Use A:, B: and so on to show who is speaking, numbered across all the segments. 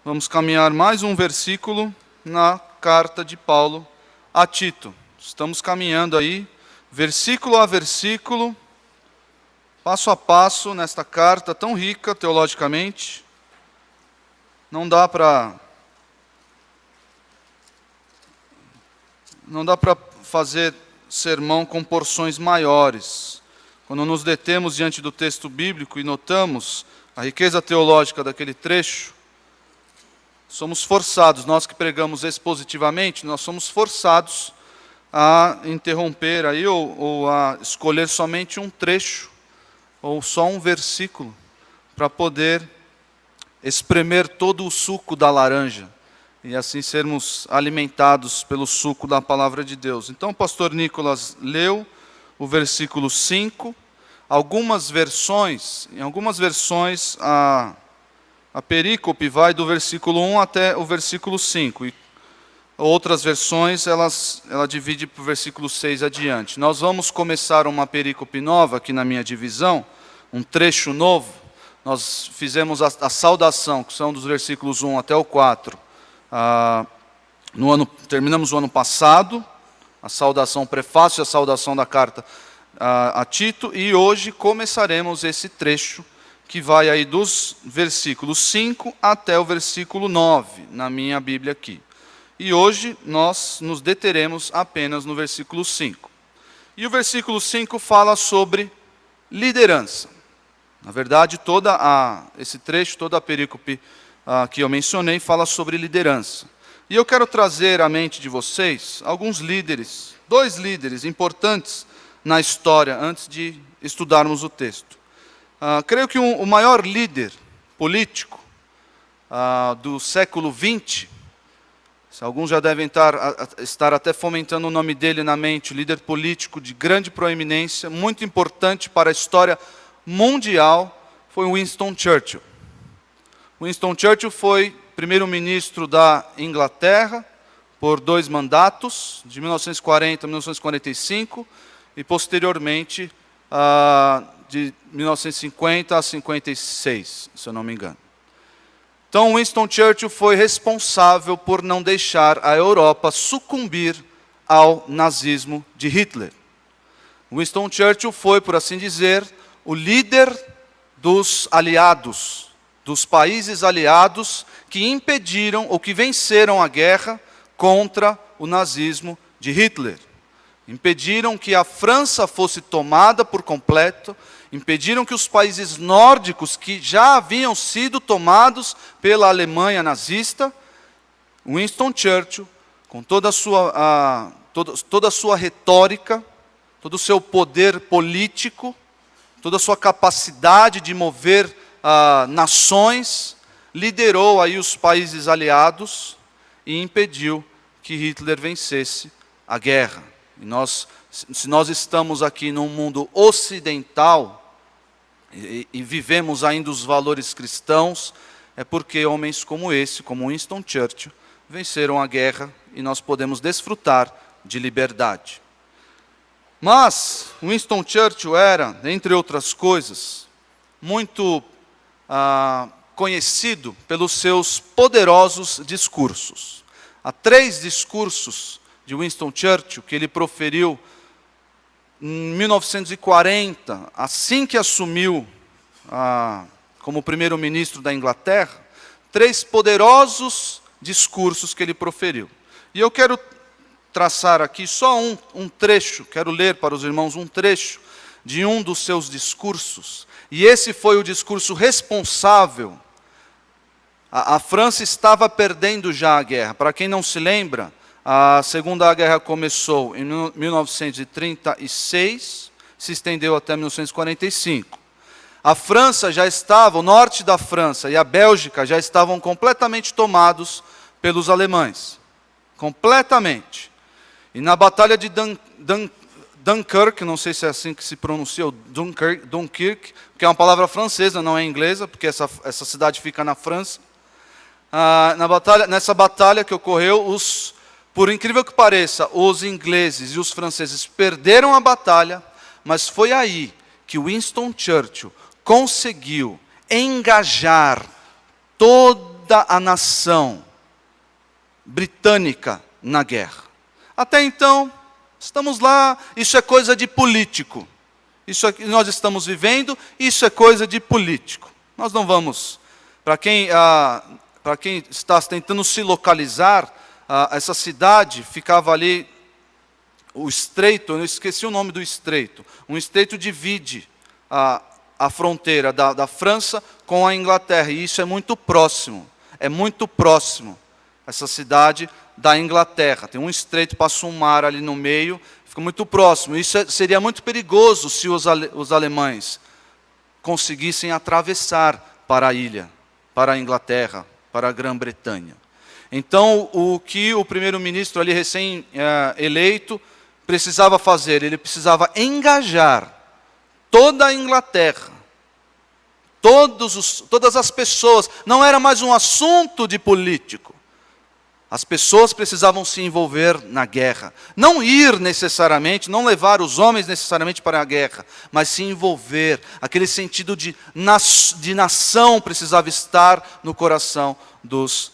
A: Vamos caminhar mais um versículo na carta de Paulo a Tito. Estamos caminhando aí, versículo a versículo, passo a passo, nesta carta tão rica teologicamente. Não dá para fazer sermão com porções maiores. Quando nos detemos diante do texto bíblico e notamos a riqueza teológica daquele trecho, somos forçados, nós que pregamos expositivamente, nós somos forçados a interromper aí ou a escolher somente um trecho ou só um versículo para poder espremer todo o suco da laranja e assim sermos alimentados pelo suco da palavra de Deus. Então o pastor Nicolas leu o versículo 5, em algumas versões a perícope vai do versículo 1 até o versículo 5. E outras versões, ela divide para o versículo 6 adiante. Nós vamos começar uma perícope nova aqui na minha divisão, um trecho novo. Nós fizemos a saudação, que são dos versículos 1 até o 4. Terminamos o ano passado, a saudação, o prefácio e a saudação da carta a Tito. E hoje começaremos esse trecho que vai aí dos versículos 5 até o versículo 9, na minha Bíblia aqui. E hoje nós nos deteremos apenas no versículo 5. E o versículo 5 fala sobre liderança. Na verdade, esse trecho, toda a perícope que eu mencionei, fala sobre liderança. E eu quero trazer à mente de vocês alguns líderes, 2 líderes importantes na história, antes de estudarmos o texto. Creio que o maior líder político do século XX, alguns já devem estar até fomentando o nome dele na mente, líder político de grande proeminência, muito importante para a história mundial, foi Winston Churchill. Winston Churchill foi primeiro-ministro da Inglaterra por 2 mandatos, de 1940 a 1945, e posteriormente de 1950 a 56, se eu não me engano. Então, Winston Churchill foi responsável por não deixar a Europa sucumbir ao nazismo de Hitler. Winston Churchill foi, por assim dizer, o líder dos aliados, dos países aliados que impediram ou que venceram a guerra contra o nazismo de Hitler. Impediram que a França fosse tomada por completo, impediram que os países nórdicos, que já haviam sido tomados pela Alemanha nazista, Winston Churchill, com toda a sua retórica, todo o seu poder político, toda a sua capacidade de mover nações, liderou aí os países aliados e impediu que Hitler vencesse a guerra. Se nós estamos aqui num mundo ocidental e vivemos ainda os valores cristãos, é porque homens como esse, como Winston Churchill, venceram a guerra e nós podemos desfrutar de liberdade. Mas Winston Churchill era, entre outras coisas, muito conhecido pelos seus poderosos discursos. Há 3 discursos de Winston Churchill, que ele proferiu em 1940, assim que assumiu como primeiro-ministro da Inglaterra, 3 poderosos discursos que ele proferiu. E eu quero traçar aqui só um trecho, quero ler para os irmãos um trecho de um dos seus discursos. E esse foi o discurso responsável. A França estava perdendo já a guerra. Para quem não se lembra, a Segunda Guerra começou em 1936, se estendeu até 1945. A França já estava, o norte da França e a Bélgica já estavam completamente tomados pelos alemães. E na Batalha de Dunkirk, não sei se é assim que se pronuncia, Dunkirk, que é uma palavra francesa, não é inglesa, porque essa cidade fica na França. Nessa batalha que ocorreu, por incrível que pareça, os ingleses e os franceses perderam a batalha, mas foi aí que Winston Churchill conseguiu engajar todo toda a nação britânica na guerra. Até então, estamos lá, isso é coisa de político. Isso que nós estamos vivendo, isso é coisa de político. Nós não vamos, para quem está tentando se localizar, essa cidade ficava ali, o estreito, eu esqueci o nome do estreito. Um estreito divide a fronteira da França com a Inglaterra, e isso é muito próximo, essa cidade da Inglaterra. Tem um estreito, passa um mar ali no meio, fica muito próximo. Isso seria muito perigoso se os alemães conseguissem atravessar para a ilha, para a Inglaterra, para a Grã-Bretanha. Então, o que o primeiro-ministro ali recém-eleito precisava fazer? Ele precisava engajar toda a Inglaterra, todas as pessoas. Não era mais um assunto de político. As pessoas precisavam se envolver na guerra. Não ir necessariamente, não levar os homens necessariamente para a guerra, mas se envolver. Aquele sentido de nação precisava estar no coração dos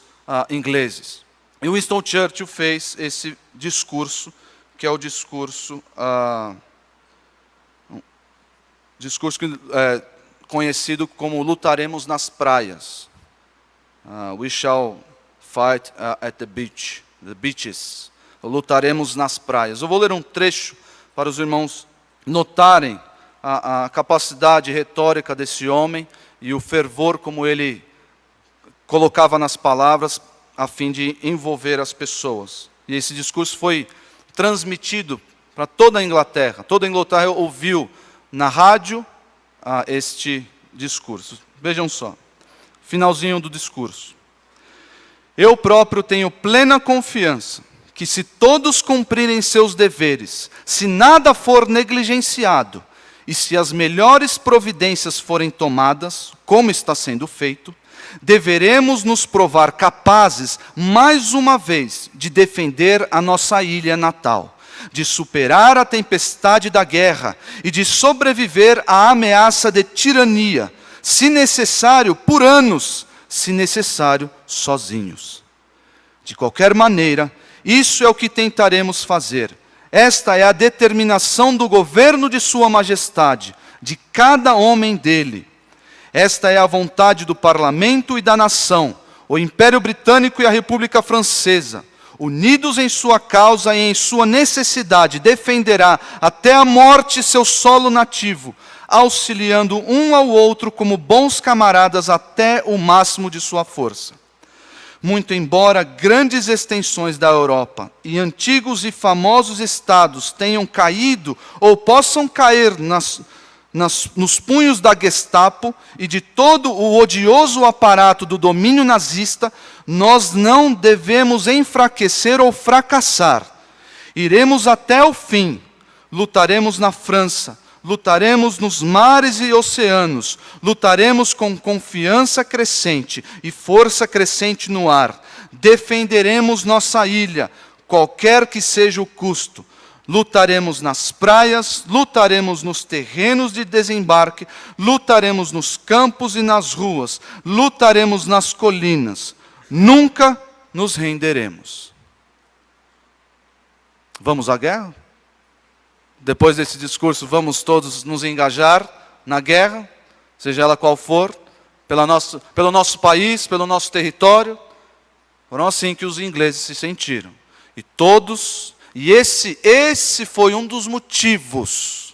A: ingleses. E Winston Churchill fez esse discurso, que é o discurso conhecido como lutaremos nas praias. We shall fight at the beaches. Lutaremos nas praias. Eu vou ler um trecho para os irmãos notarem a capacidade retórica desse homem e o fervor como ele colocava nas palavras a fim de envolver as pessoas. E esse discurso foi transmitido para toda a Inglaterra. Toda a Inglaterra ouviu na rádio este discurso. Vejam só, finalzinho do discurso. Eu próprio tenho plena confiança que se todos cumprirem seus deveres, se nada for negligenciado e se as melhores providências forem tomadas, como está sendo feito, deveremos nos provar capazes, mais uma vez, de defender a nossa ilha natal, de superar a tempestade da guerra e de sobreviver à ameaça de tirania, se necessário, por anos, se necessário, sozinhos. De qualquer maneira, isso é o que tentaremos fazer. Esta é a determinação do governo de Sua Majestade, de cada homem dele. Esta é a vontade do Parlamento e da nação, o Império Britânico e a República Francesa. Unidos em sua causa e em sua necessidade, defenderá até a morte seu solo nativo, auxiliando um ao outro como bons camaradas até o máximo de sua força. Muito embora grandes extensões da Europa e antigos e famosos estados tenham caído ou possam cair nos punhos da Gestapo e de todo o odioso aparato do domínio nazista, nós não devemos enfraquecer ou fracassar. Iremos até o fim, lutaremos na França, lutaremos nos mares e oceanos, lutaremos com confiança crescente e força crescente no ar, defenderemos nossa ilha, qualquer que seja o custo. Lutaremos nas praias, lutaremos nos terrenos de desembarque, lutaremos nos campos e nas ruas, lutaremos nas colinas. Nunca nos renderemos. Vamos à guerra? Depois desse discurso, vamos todos nos engajar na guerra, seja ela qual for, pelo nosso país, pelo nosso território. Foram assim que os ingleses se sentiram. E esse foi um dos motivos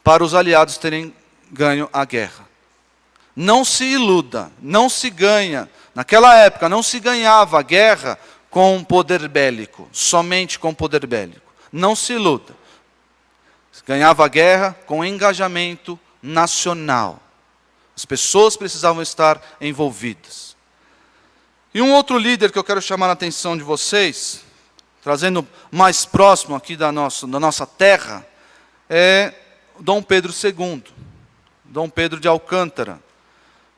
A: para os aliados terem ganho a guerra. Não se iluda, não se ganha. Naquela época não se ganhava a guerra com poder bélico, somente com poder bélico. Não se iluda. Se ganhava a guerra com engajamento nacional. As pessoas precisavam estar envolvidas. E um outro líder que eu quero chamar a atenção de vocês, trazendo mais próximo aqui da nossa terra, é Dom Pedro II, Dom Pedro de Alcântara.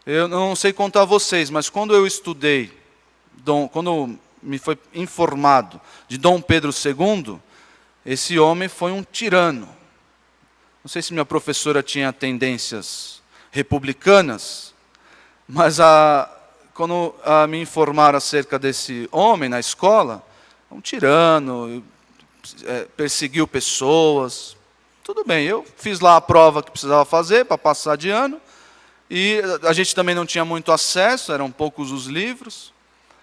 A: Eu não sei contar a vocês, mas quando eu estudei, quando me foi informado de Dom Pedro II, esse homem foi um tirano. Não sei se minha professora tinha tendências republicanas, mas quando me informaram acerca desse homem na escola, um tirano, perseguiu pessoas. Tudo bem, eu fiz lá a prova que precisava fazer para passar de ano, e a gente também não tinha muito acesso, eram poucos os livros,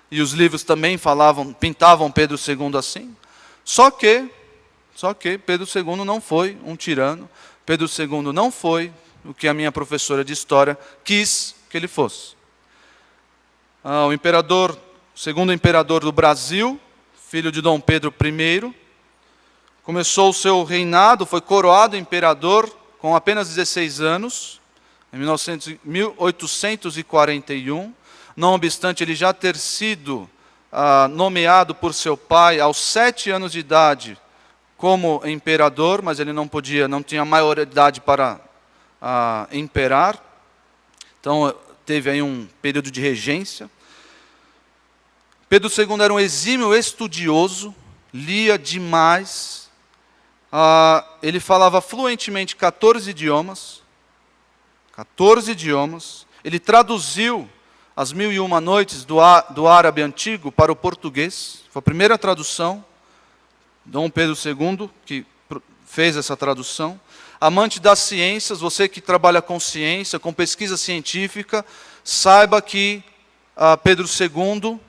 A: e os livros também pintavam Pedro II assim. Só que Pedro II não foi um tirano, Pedro II não foi o que a minha professora de história quis que ele fosse. O segundo imperador do Brasil, filho de Dom Pedro I, começou o seu reinado, foi coroado imperador com apenas 16 anos, em 1841, não obstante ele já ter sido nomeado por seu pai aos 7 anos de idade como imperador, mas ele não tinha maioridade para imperar. Então teve aí um período de regência. Pedro II era um exímio estudioso, lia demais, ele falava fluentemente 14 idiomas, ele traduziu as 1001 Noites do árabe antigo para o português, foi a primeira tradução, Dom Pedro II que fez essa tradução. Amante das ciências, você que trabalha com ciência, com pesquisa científica, saiba que Pedro II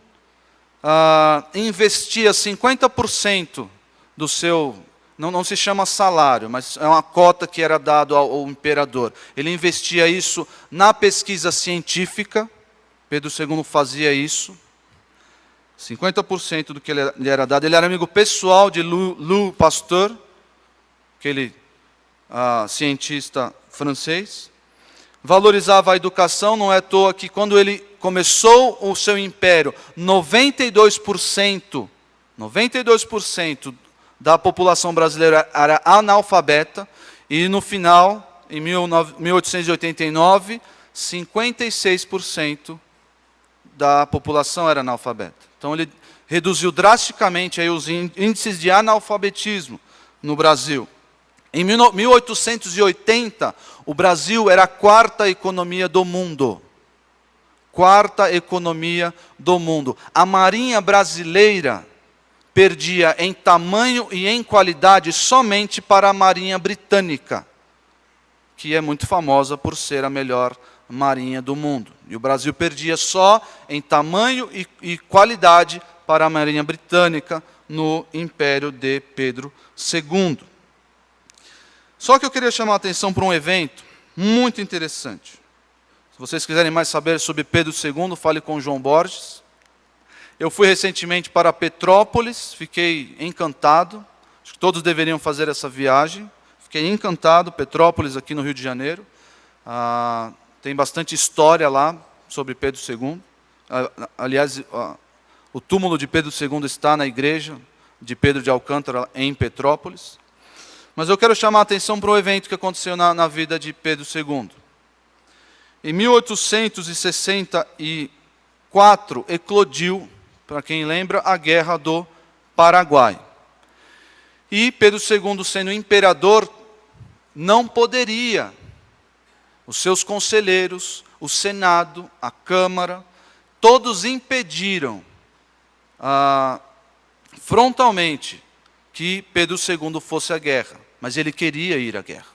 A: investia 50% do seu, não se chama salário, mas é uma cota que era dado ao imperador. Ele investia isso na pesquisa científica, Pedro II fazia isso, 50% do que lhe era dado. Ele era amigo pessoal de Louis Pasteur, aquele cientista francês. Valorizava a educação, não é à toa que quando ele começou o seu império, 92% da população brasileira era analfabeta, e no final, em 1889, 56% da população era analfabeta. Então ele reduziu drasticamente aí os índices de analfabetismo no Brasil. Em 1880, o Brasil era a quarta economia do mundo. A Marinha brasileira perdia em tamanho e em qualidade somente para a Marinha Britânica, que é muito famosa por ser a melhor marinha do mundo. E o Brasil perdia só em tamanho e qualidade para a Marinha Britânica no Império de Pedro II. Só que eu queria chamar a atenção para um evento muito interessante. Se vocês quiserem mais saber sobre Pedro II, fale com o João Borges. Eu fui recentemente para Petrópolis, fiquei encantado. Acho que todos deveriam fazer essa viagem. Fiquei encantado, Petrópolis, aqui no Rio de Janeiro. Tem bastante história lá sobre Pedro II. Aliás, o túmulo de Pedro II está na igreja de Pedro de Alcântara, em Petrópolis. Mas eu quero chamar a atenção para um evento que aconteceu na vida de Pedro II. Em 1864, eclodiu, para quem lembra, a Guerra do Paraguai. E Pedro II, sendo imperador, não poderia. Os seus conselheiros, o Senado, a Câmara, todos impediram frontalmente que Pedro II fosse à guerra. Mas ele queria ir à guerra.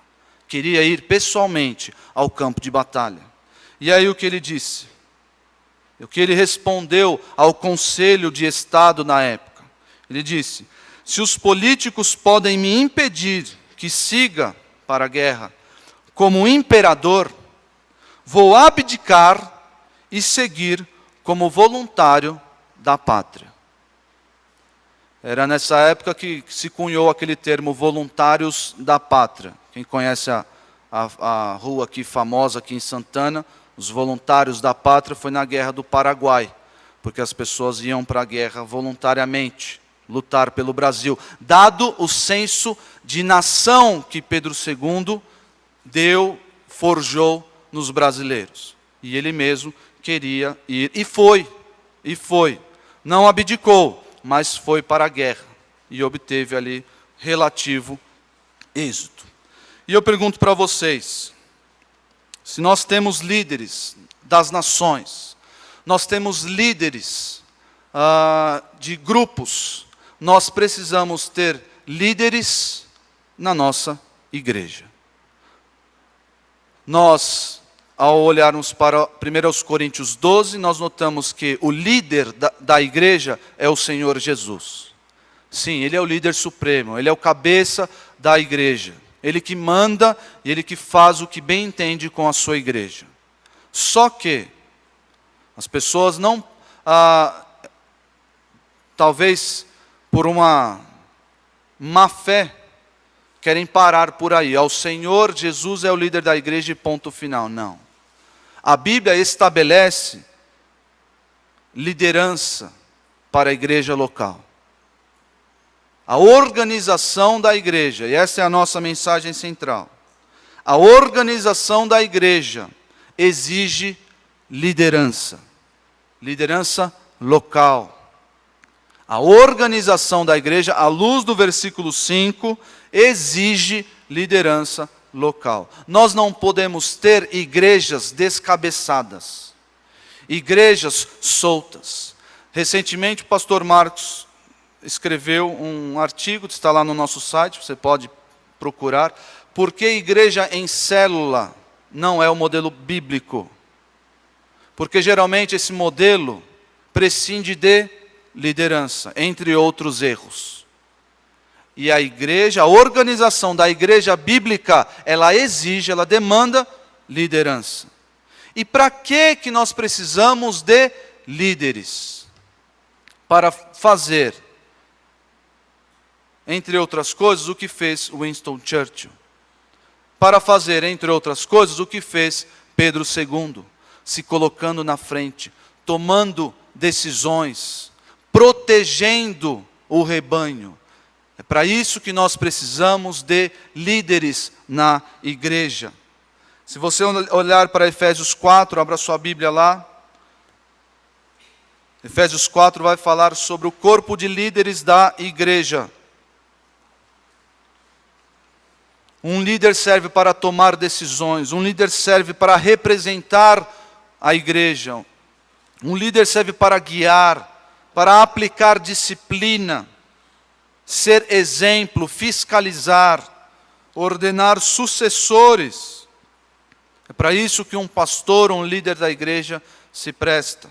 A: Queria ir pessoalmente ao campo de batalha. E aí o que ele disse? O que ele respondeu ao Conselho de Estado na época? Ele disse: se os políticos podem me impedir que siga para a guerra como imperador, vou abdicar e seguir como voluntário da pátria. Era nessa época que se cunhou aquele termo voluntários da pátria. Quem conhece a rua aqui famosa aqui em Santana, os voluntários da pátria, foi na Guerra do Paraguai, porque as pessoas iam para a guerra voluntariamente, lutar pelo Brasil, dado o senso de nação que Pedro II forjou nos brasileiros. E ele mesmo queria ir, e foi. Não abdicou, mas foi para a guerra, e obteve ali relativo êxito. E eu pergunto para vocês, se nós temos líderes das nações, nós temos líderes de grupos, nós precisamos ter líderes na nossa igreja. Nós, ao olharmos para 1 Coríntios 12, nós notamos que o líder da igreja é o Senhor Jesus. Sim, Ele é o líder supremo, Ele é o cabeça da igreja. Ele que manda e Ele que faz o que bem entende com a sua igreja. Só que as pessoas não, talvez por uma má fé, querem parar por aí. O Senhor Jesus é o líder da igreja e ponto final. Não. A Bíblia estabelece liderança para a igreja local. A organização da igreja, e essa é a nossa mensagem central. A organização da igreja exige liderança. Liderança local. A organização da igreja, à luz do versículo 5, exige liderança local. Nós não podemos ter igrejas descabeçadas, igrejas soltas. Recentemente, o pastor Marcos escreveu um artigo, está lá no nosso site, você pode procurar, por que igreja em célula não é o modelo bíblico? Porque geralmente esse modelo prescinde de liderança, entre outros erros. E a igreja, a organização da igreja bíblica, ela exige, ela demanda liderança. E para que nós precisamos de líderes? Para fazer, entre outras coisas, o que fez Winston Churchill. Para fazer, entre outras coisas, o que fez Pedro II, se colocando na frente, tomando decisões, protegendo o rebanho. É para isso que nós precisamos de líderes na igreja. Se você olhar para Efésios 4, abra sua Bíblia lá. Efésios 4 vai falar sobre o corpo de líderes da igreja. Um líder serve para tomar decisões, um líder serve para representar a igreja, um líder serve para guiar, para aplicar disciplina, ser exemplo, fiscalizar, ordenar sucessores. É para isso que um pastor, um líder da igreja se presta.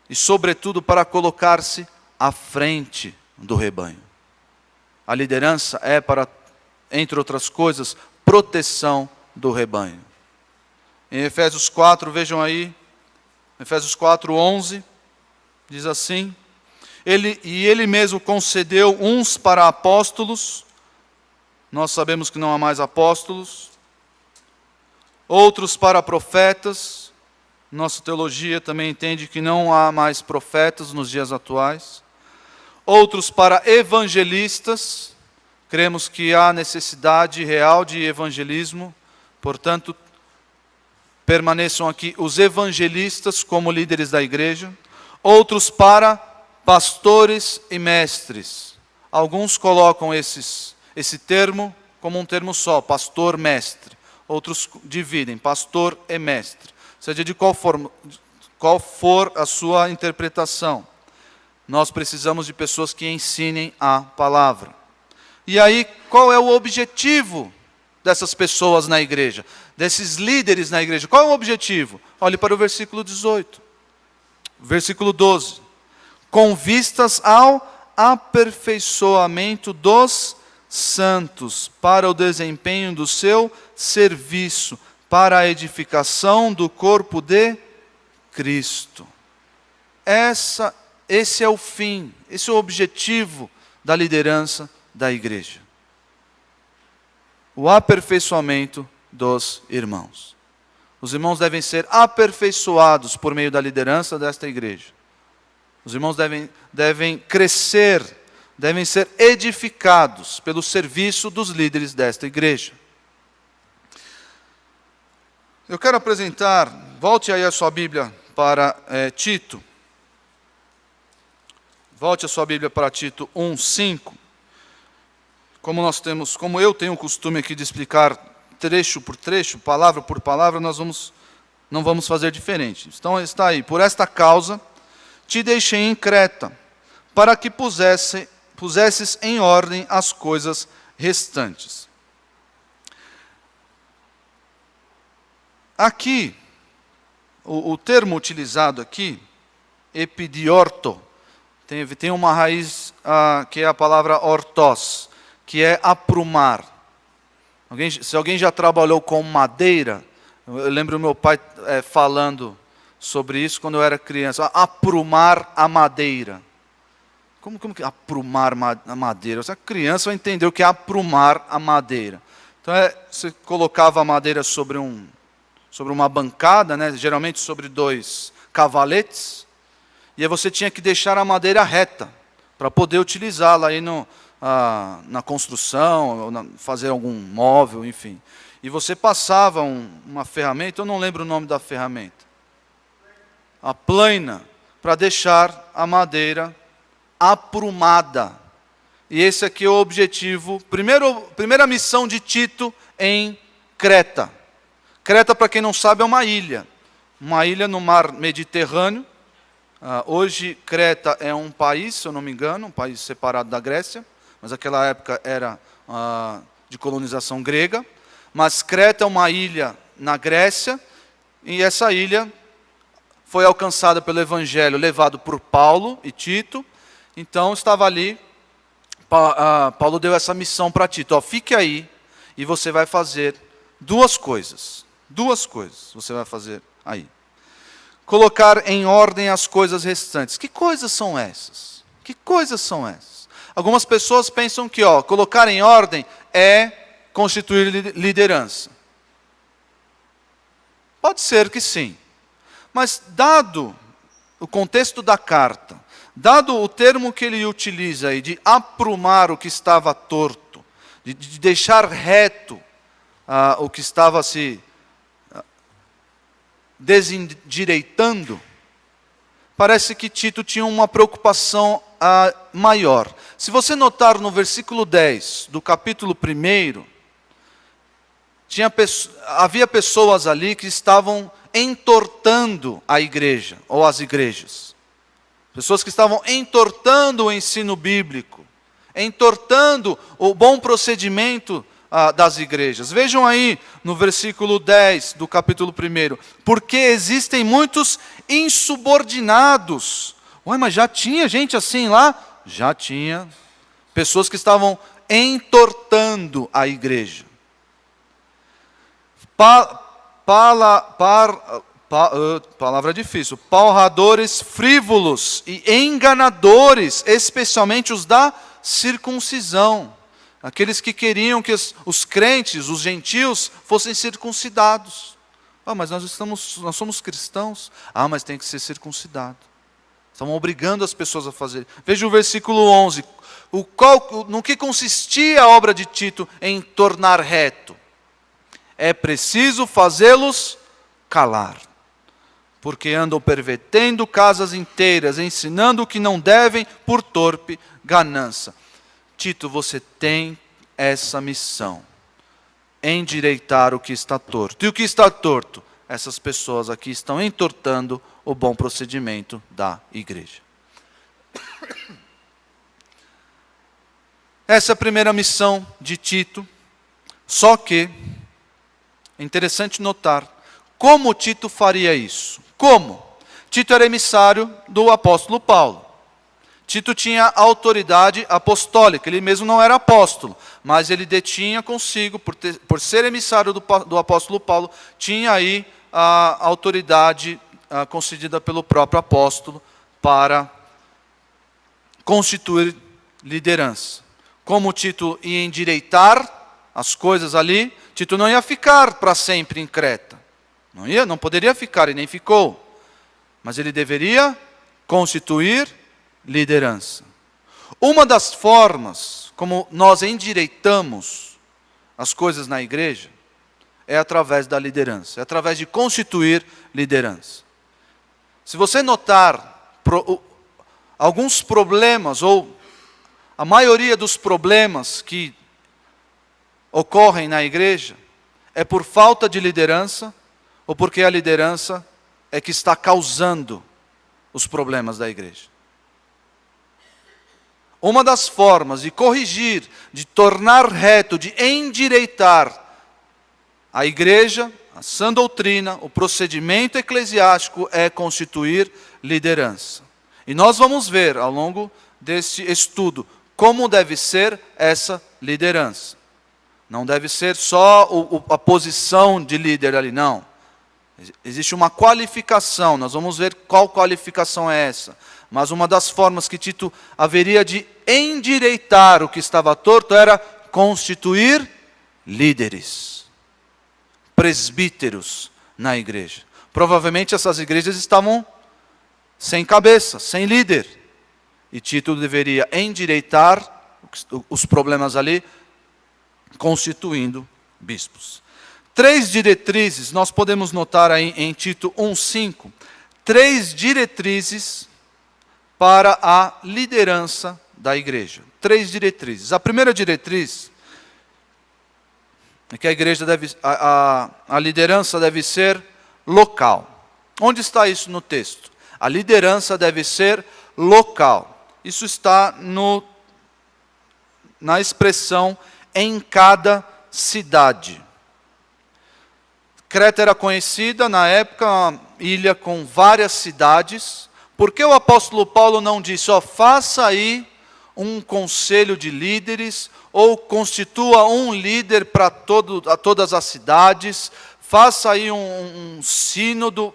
A: E sobretudo para colocar-se à frente do rebanho. A liderança é para, entre outras coisas, proteção do rebanho. Em Efésios 4, vejam aí, Efésios 4, 11, diz assim: Ele mesmo concedeu uns para apóstolos, nós sabemos que não há mais apóstolos, outros para profetas, nossa teologia também entende que não há mais profetas nos dias atuais, outros para evangelistas, cremos que há necessidade real de evangelismo, portanto, permaneçam aqui os evangelistas como líderes da igreja, outros para pastores e mestres. Alguns colocam esse termo como um termo só, pastor-mestre. Outros dividem, pastor e mestre. Seja de qual for a sua interpretação. Nós precisamos de pessoas que ensinem a palavra. E aí, qual é o objetivo dessas pessoas na igreja? Desses líderes na igreja? Qual é o objetivo? Olhe para o versículo 18. Versículo 12. Com vistas ao aperfeiçoamento dos santos, para o desempenho do seu serviço, para a edificação do corpo de Cristo. Esse é o fim, esse é o objetivo da liderança da igreja. O aperfeiçoamento dos irmãos. Os irmãos devem ser aperfeiçoados por meio da liderança desta igreja. Os irmãos devem crescer, devem ser edificados pelo serviço dos líderes desta igreja. Eu quero apresentar, volte aí a sua Bíblia para Tito. Volte a sua Bíblia para Tito 1:5. Como eu tenho o costume aqui de explicar trecho por trecho, palavra por palavra, nós vamos não vamos fazer diferente. Então está aí, por esta causa te deixei em Creta, para que pusesses em ordem as coisas restantes. Aqui, o termo utilizado aqui, epidiorto, tem uma raiz que é a palavra ortos, que é aprumar. Se alguém já trabalhou com madeira, eu lembro meu pai falando sobre isso quando eu era criança. Aprumar a madeira. Como que aprumar a madeira? Essa criança vai entender o que é aprumar a madeira. Então você colocava a madeira sobre uma bancada, né, geralmente sobre 2 cavaletes, e aí você tinha que deixar a madeira reta para poder utilizá-la aí na construção, ou fazer algum móvel, enfim. E você passava uma ferramenta, eu não lembro o nome da ferramenta, a plaina, para deixar a madeira aprumada. E esse aqui é o objetivo, primeira missão de Tito em Creta. Creta, para quem não sabe, é uma ilha no mar Mediterrâneo. Hoje Creta é um país, se eu não me engano, um país separado da Grécia, mas naquela época era de colonização grega. Mas Creta é uma ilha na Grécia, e essa ilha foi alcançada pelo Evangelho, levado por Paulo e Tito. Então estava ali, Paulo deu essa missão para Tito: fique aí e você vai fazer duas coisas você vai fazer aí. Colocar em ordem as coisas restantes. Que coisas são essas? Algumas pessoas pensam que colocar em ordem é constituir liderança. Pode ser que sim. Mas dado o contexto da carta, dado o termo que ele utiliza aí, de aprumar o que estava torto, de deixar reto o que estava se desendireitando, parece que Tito tinha uma preocupação maior. Se você notar no versículo 10 do capítulo 1, havia pessoas ali que estavam entortando a igreja, ou as igrejas. Pessoas que estavam entortando o ensino bíblico, entortando o bom procedimento das igrejas. Vejam aí no versículo 10 do capítulo 1. Porque existem muitos insubordinados. Mas já tinha gente assim lá? Já tinha. Pessoas que estavam entortando a igreja. Palavra difícil. Palradores frívolos e enganadores, especialmente os da circuncisão. Aqueles que queriam que os crentes, os gentios, fossem circuncidados. Mas nós somos cristãos. Mas tem que ser circuncidado. Estavam obrigando as pessoas a fazer. Veja o versículo 11. No que consistia a obra de Tito em tornar reto? É preciso fazê-los calar. Porque andam pervertendo casas inteiras, ensinando o que não devem por torpe ganância. Tito, você tem essa missão: endireitar o que está torto. E o que está torto? Essas pessoas aqui estão entortando o bom procedimento da igreja. Essa é a primeira missão de Tito. Só que é interessante notar como Tito faria isso. Como? Tito era emissário do apóstolo Paulo. Tito tinha autoridade apostólica. Ele mesmo não era apóstolo, mas ele detinha consigo, por ser emissário do apóstolo Paulo, tinha aí a autoridade concedida pelo próprio apóstolo para constituir liderança. Como Tito ia endireitar as coisas ali, Tito não ia ficar para sempre em Creta. Não poderia ficar, e nem ficou. Mas ele deveria constituir liderança. Uma das formas como nós endireitamos as coisas na igreja é através da liderança, é através de constituir liderança. Se você notar alguns problemas, ou a maioria dos problemas que ocorrem na igreja, é por falta de liderança ou porque a liderança é que está causando os problemas da igreja? Uma das formas de corrigir, de tornar reto, de endireitar a igreja, a sã doutrina, o procedimento eclesiástico é constituir liderança. E nós vamos ver ao longo deste estudo como deve ser essa liderança. Não deve ser só a posição de líder ali, não. Existe uma qualificação, nós vamos ver qual qualificação é essa. Mas uma das formas que Tito haveria de endireitar o que estava torto era constituir líderes, presbíteros na igreja. Provavelmente essas igrejas estavam sem cabeça, sem líder. E Tito deveria endireitar os problemas ali, constituindo bispos. 3 diretrizes, nós podemos notar aí em Tito 1,5, 3 diretrizes para a liderança da igreja. 3 diretrizes. A primeira diretriz é que a igreja a liderança deve ser local. Onde está isso no texto? A liderança deve ser local. Isso está na expressão em cada cidade. Creta era conhecida na época, uma ilha com várias cidades. Por que o apóstolo Paulo não disse, faça aí um conselho de líderes, ou constitua um líder para todas as cidades, faça aí um sínodo?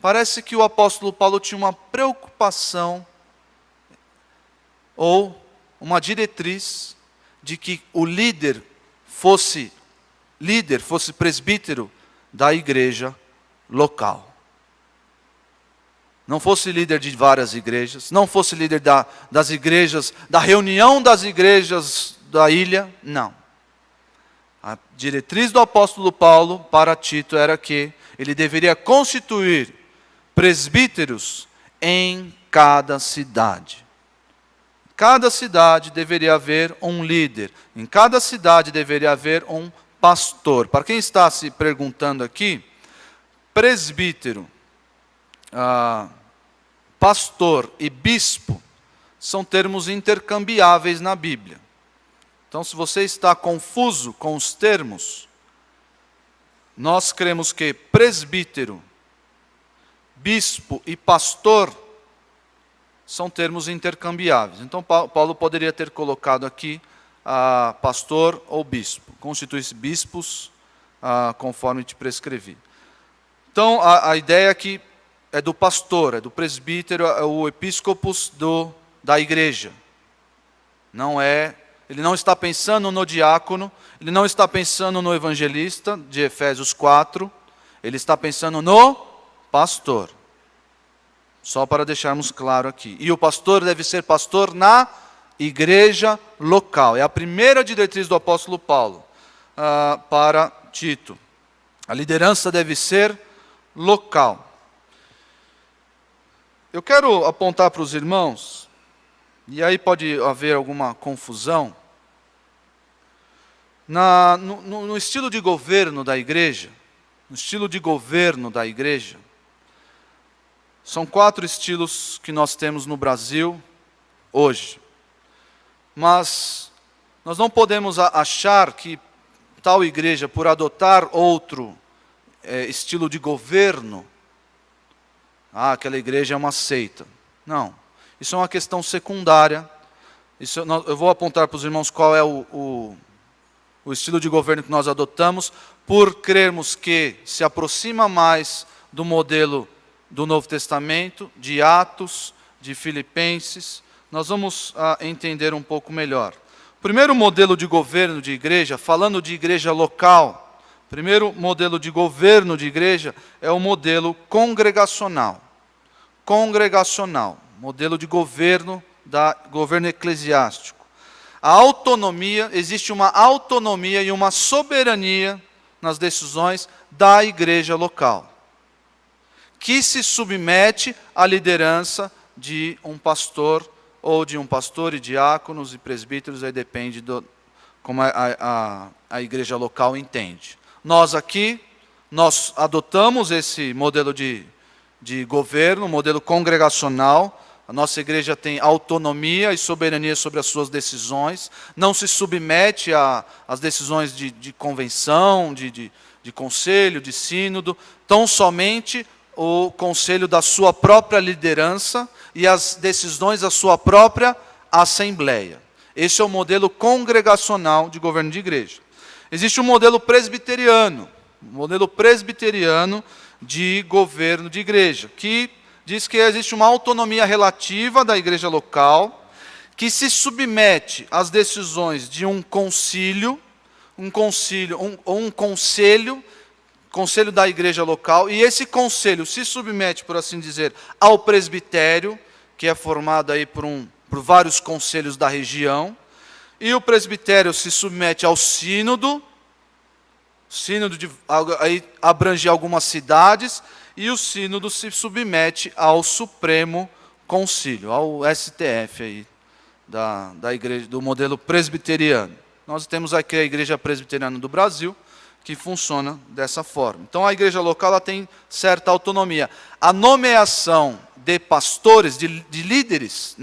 A: Parece que o apóstolo Paulo tinha uma preocupação, ou uma diretriz, de que o líder fosse presbítero da igreja local. Não fosse líder de várias igrejas, não fosse líder das igrejas, da reunião das igrejas da ilha, não. A diretriz do apóstolo Paulo para Tito era que ele deveria constituir presbíteros em cada cidade. Em cada cidade deveria haver um líder, em cada cidade deveria haver um pastor. Para quem está se perguntando aqui, presbítero, pastor e bispo são termos intercambiáveis na Bíblia. Então, se você está confuso com os termos, nós cremos que presbítero, bispo e pastor são termos intercambiáveis. Então, Paulo poderia ter colocado aqui pastor ou bispo. Constitui-se bispos conforme te prescrevi. Então, a ideia aqui é do pastor, é do presbítero, é o episcopos da igreja. Ele não está pensando no diácono, ele não está pensando no evangelista de Efésios 4, ele está pensando no pastor. Só para deixarmos claro aqui. E o pastor deve ser pastor na igreja local. É a primeira diretriz do apóstolo Paulo para Tito. A liderança deve ser local. Eu quero apontar para os irmãos, e aí pode haver alguma confusão, no estilo de governo da igreja, são 4 estilos que nós temos no Brasil hoje. Mas nós não podemos achar que tal igreja, por adotar outro estilo de governo, aquela igreja é uma seita. Não, isso é uma questão secundária. Eu vou apontar para os irmãos qual é o estilo de governo que nós adotamos, por crermos que se aproxima mais do modelo do Novo Testamento, de Atos, de Filipenses. Nós vamos entender um pouco melhor. O primeiro modelo de governo de igreja, falando de igreja local, o primeiro modelo de governo de igreja é o modelo congregacional. Modelo de governo eclesiástico. A autonomia, existe uma autonomia e uma soberania nas decisões da igreja local, que se submete à liderança de um pastor, ou de um pastor e diáconos e presbíteros, aí depende como a igreja local entende. Nós aqui, Nós adotamos esse modelo de governo, modelo congregacional. A nossa igreja tem autonomia e soberania sobre as suas decisões, não se submete às decisões de convenção, de conselho, de sínodo, tão somente o conselho da sua própria liderança e as decisões da sua própria assembleia. Esse é o modelo congregacional de governo de igreja. Existe um modelo presbiteriano de governo de igreja, que diz que existe uma autonomia relativa da igreja local, que se submete às decisões de um conselho da igreja local, e esse conselho se submete, por assim dizer, ao presbitério, que é formado aí por vários conselhos da região, e o presbitério se submete ao sínodo aí abrange algumas cidades, e o sínodo se submete ao Supremo Concílio, ao STF aí, da igreja, do modelo presbiteriano. Nós temos aqui a Igreja Presbiteriana do Brasil, que funciona dessa forma. Então a igreja local ela tem certa autonomia. A nomeação de pastores, de líderes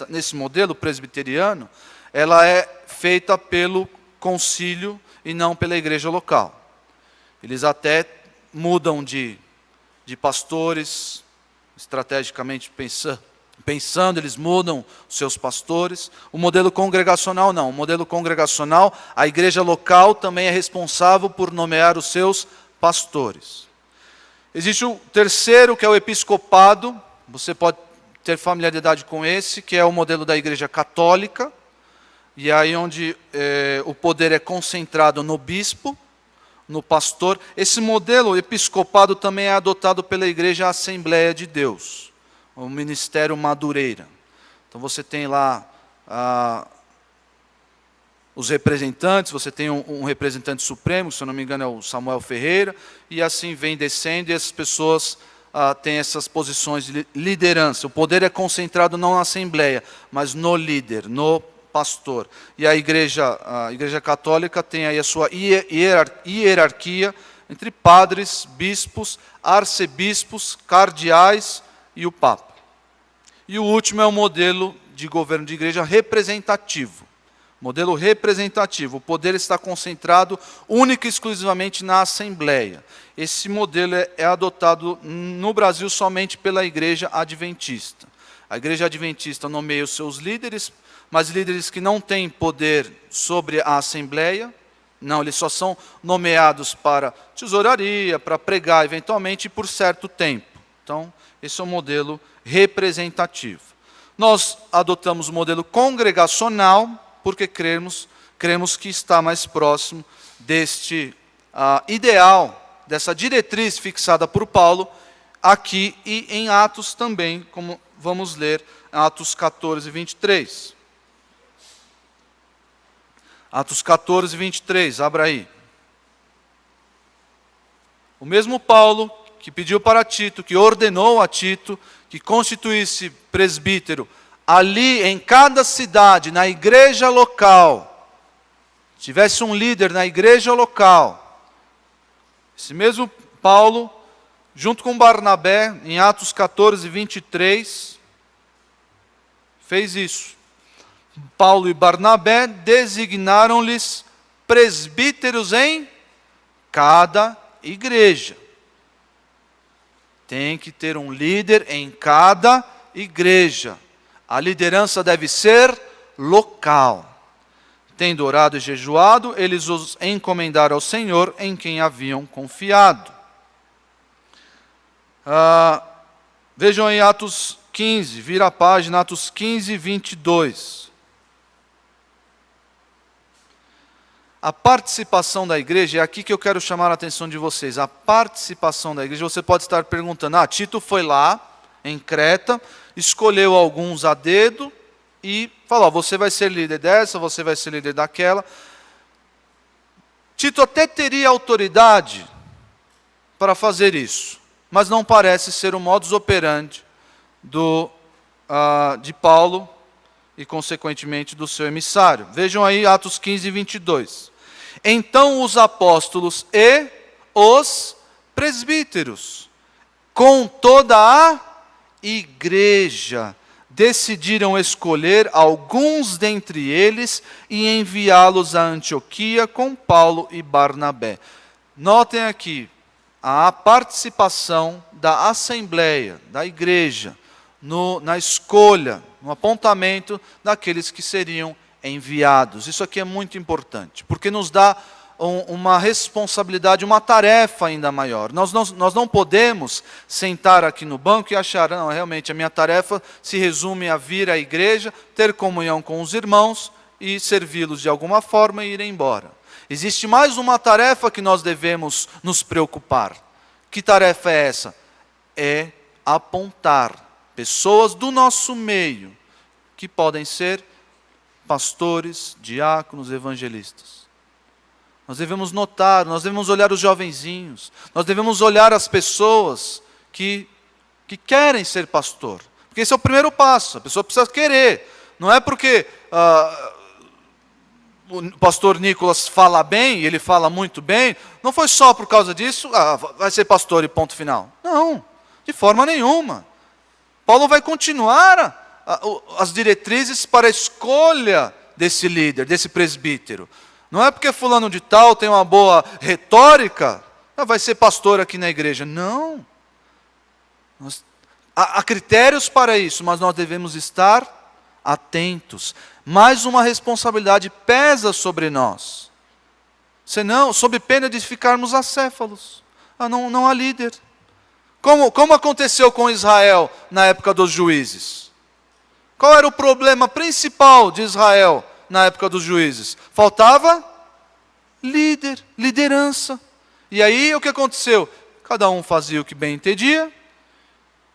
A: nesse modelo presbiteriano, ela é feita pelo concílio e não pela igreja local. Eles até mudam de pastores, estrategicamente pensando, eles mudam os seus pastores. O modelo congregacional não. O modelo congregacional, a igreja local também é responsável por nomear os seus pastores. Existe o terceiro, que é o episcopado. Você pode ter familiaridade com esse, que é o modelo da igreja católica, e aí onde o poder é concentrado no bispo, no pastor. Esse modelo episcopado também é adotado pela Igreja Assembleia de Deus, o Ministério Madureira. Então você tem lá os representantes, você tem um representante supremo, se eu não me engano é o Samuel Ferreira, e assim vem descendo, e essas pessoas têm essas posições de liderança. O poder é concentrado não na Assembleia, mas no líder, no pastor. E a igreja católica tem aí a sua hierarquia entre padres, bispos, arcebispos, cardeais e o Papa. E o último é o modelo de governo de igreja representativo. Modelo representativo. O poder está concentrado única e exclusivamente na Assembleia. Esse modelo é adotado no Brasil somente pela Igreja Adventista. A Igreja Adventista nomeia os seus líderes, mas líderes que não têm poder sobre a Assembleia, não, eles só são nomeados para tesouraria, para pregar eventualmente por certo tempo. Então, esse é o modelo representativo. Nós adotamos o modelo congregacional porque cremos que está mais próximo deste ideal, dessa diretriz fixada por Paulo aqui e em Atos também, como vamos ler Atos 14, 23. Atos 14, 23, abra aí. O mesmo Paulo que pediu para Tito, que ordenou a Tito, que constituísse presbítero ali em cada cidade, na igreja local, tivesse um líder na igreja local. Esse mesmo Paulo, junto com Barnabé, em Atos 14, 23, fez isso. Paulo e Barnabé designaram-lhes presbíteros em cada igreja. Tem que ter um líder em cada igreja. A liderança deve ser local. Tendo orado e jejuado, eles os encomendaram ao Senhor em quem haviam confiado. Vejam aí Atos 15, vira a página, Atos 15, 22. A participação da igreja, é aqui que eu quero chamar a atenção de vocês. A participação da igreja, você pode estar perguntando, Tito foi lá, em Creta, escolheu alguns a dedo e falou, você vai ser líder dessa, você vai ser líder daquela. Tito até teria autoridade para fazer isso, mas não parece ser o modus operandi de Paulo e, consequentemente, do seu emissário. Vejam aí Atos 15, 22. Então os apóstolos e os presbíteros, com toda a igreja, decidiram escolher alguns dentre eles e enviá-los a Antioquia com Paulo e Barnabé. Notem aqui a participação da assembleia, da igreja, na escolha, no apontamento daqueles que seriam enviados. Isso aqui é muito importante, porque nos dá uma responsabilidade, uma tarefa ainda maior. Nós não podemos sentar aqui no banco e achar, não, realmente a minha tarefa se resume a vir à igreja, ter comunhão com os irmãos e servi-los de alguma forma e ir embora. Existe mais uma tarefa que nós devemos nos preocupar. Que tarefa é essa? É apontar pessoas do nosso meio, que podem ser pastores, diáconos, evangelistas. Nós devemos notar, nós devemos olhar os jovenzinhos, nós devemos olhar as pessoas que querem ser pastor. Porque esse é o primeiro passo, a pessoa precisa querer. Não é porque o pastor Nicolas fala bem, ele fala muito bem, não foi só por causa disso, vai ser pastor e ponto final. Não, de forma nenhuma. Paulo vai continuar as diretrizes para a escolha desse líder, desse presbítero. Não é porque fulano de tal tem uma boa retórica, vai ser pastor aqui na igreja. Não. Há critérios para isso, mas nós devemos estar atentos. Mais uma responsabilidade pesa sobre nós. Senão, sob pena de ficarmos acéfalos. Não há líder. Como aconteceu com Israel na época dos juízes? Qual era o problema principal de Israel na época dos juízes? Faltava líder, liderança. E aí o que aconteceu? Cada um fazia o que bem entendia,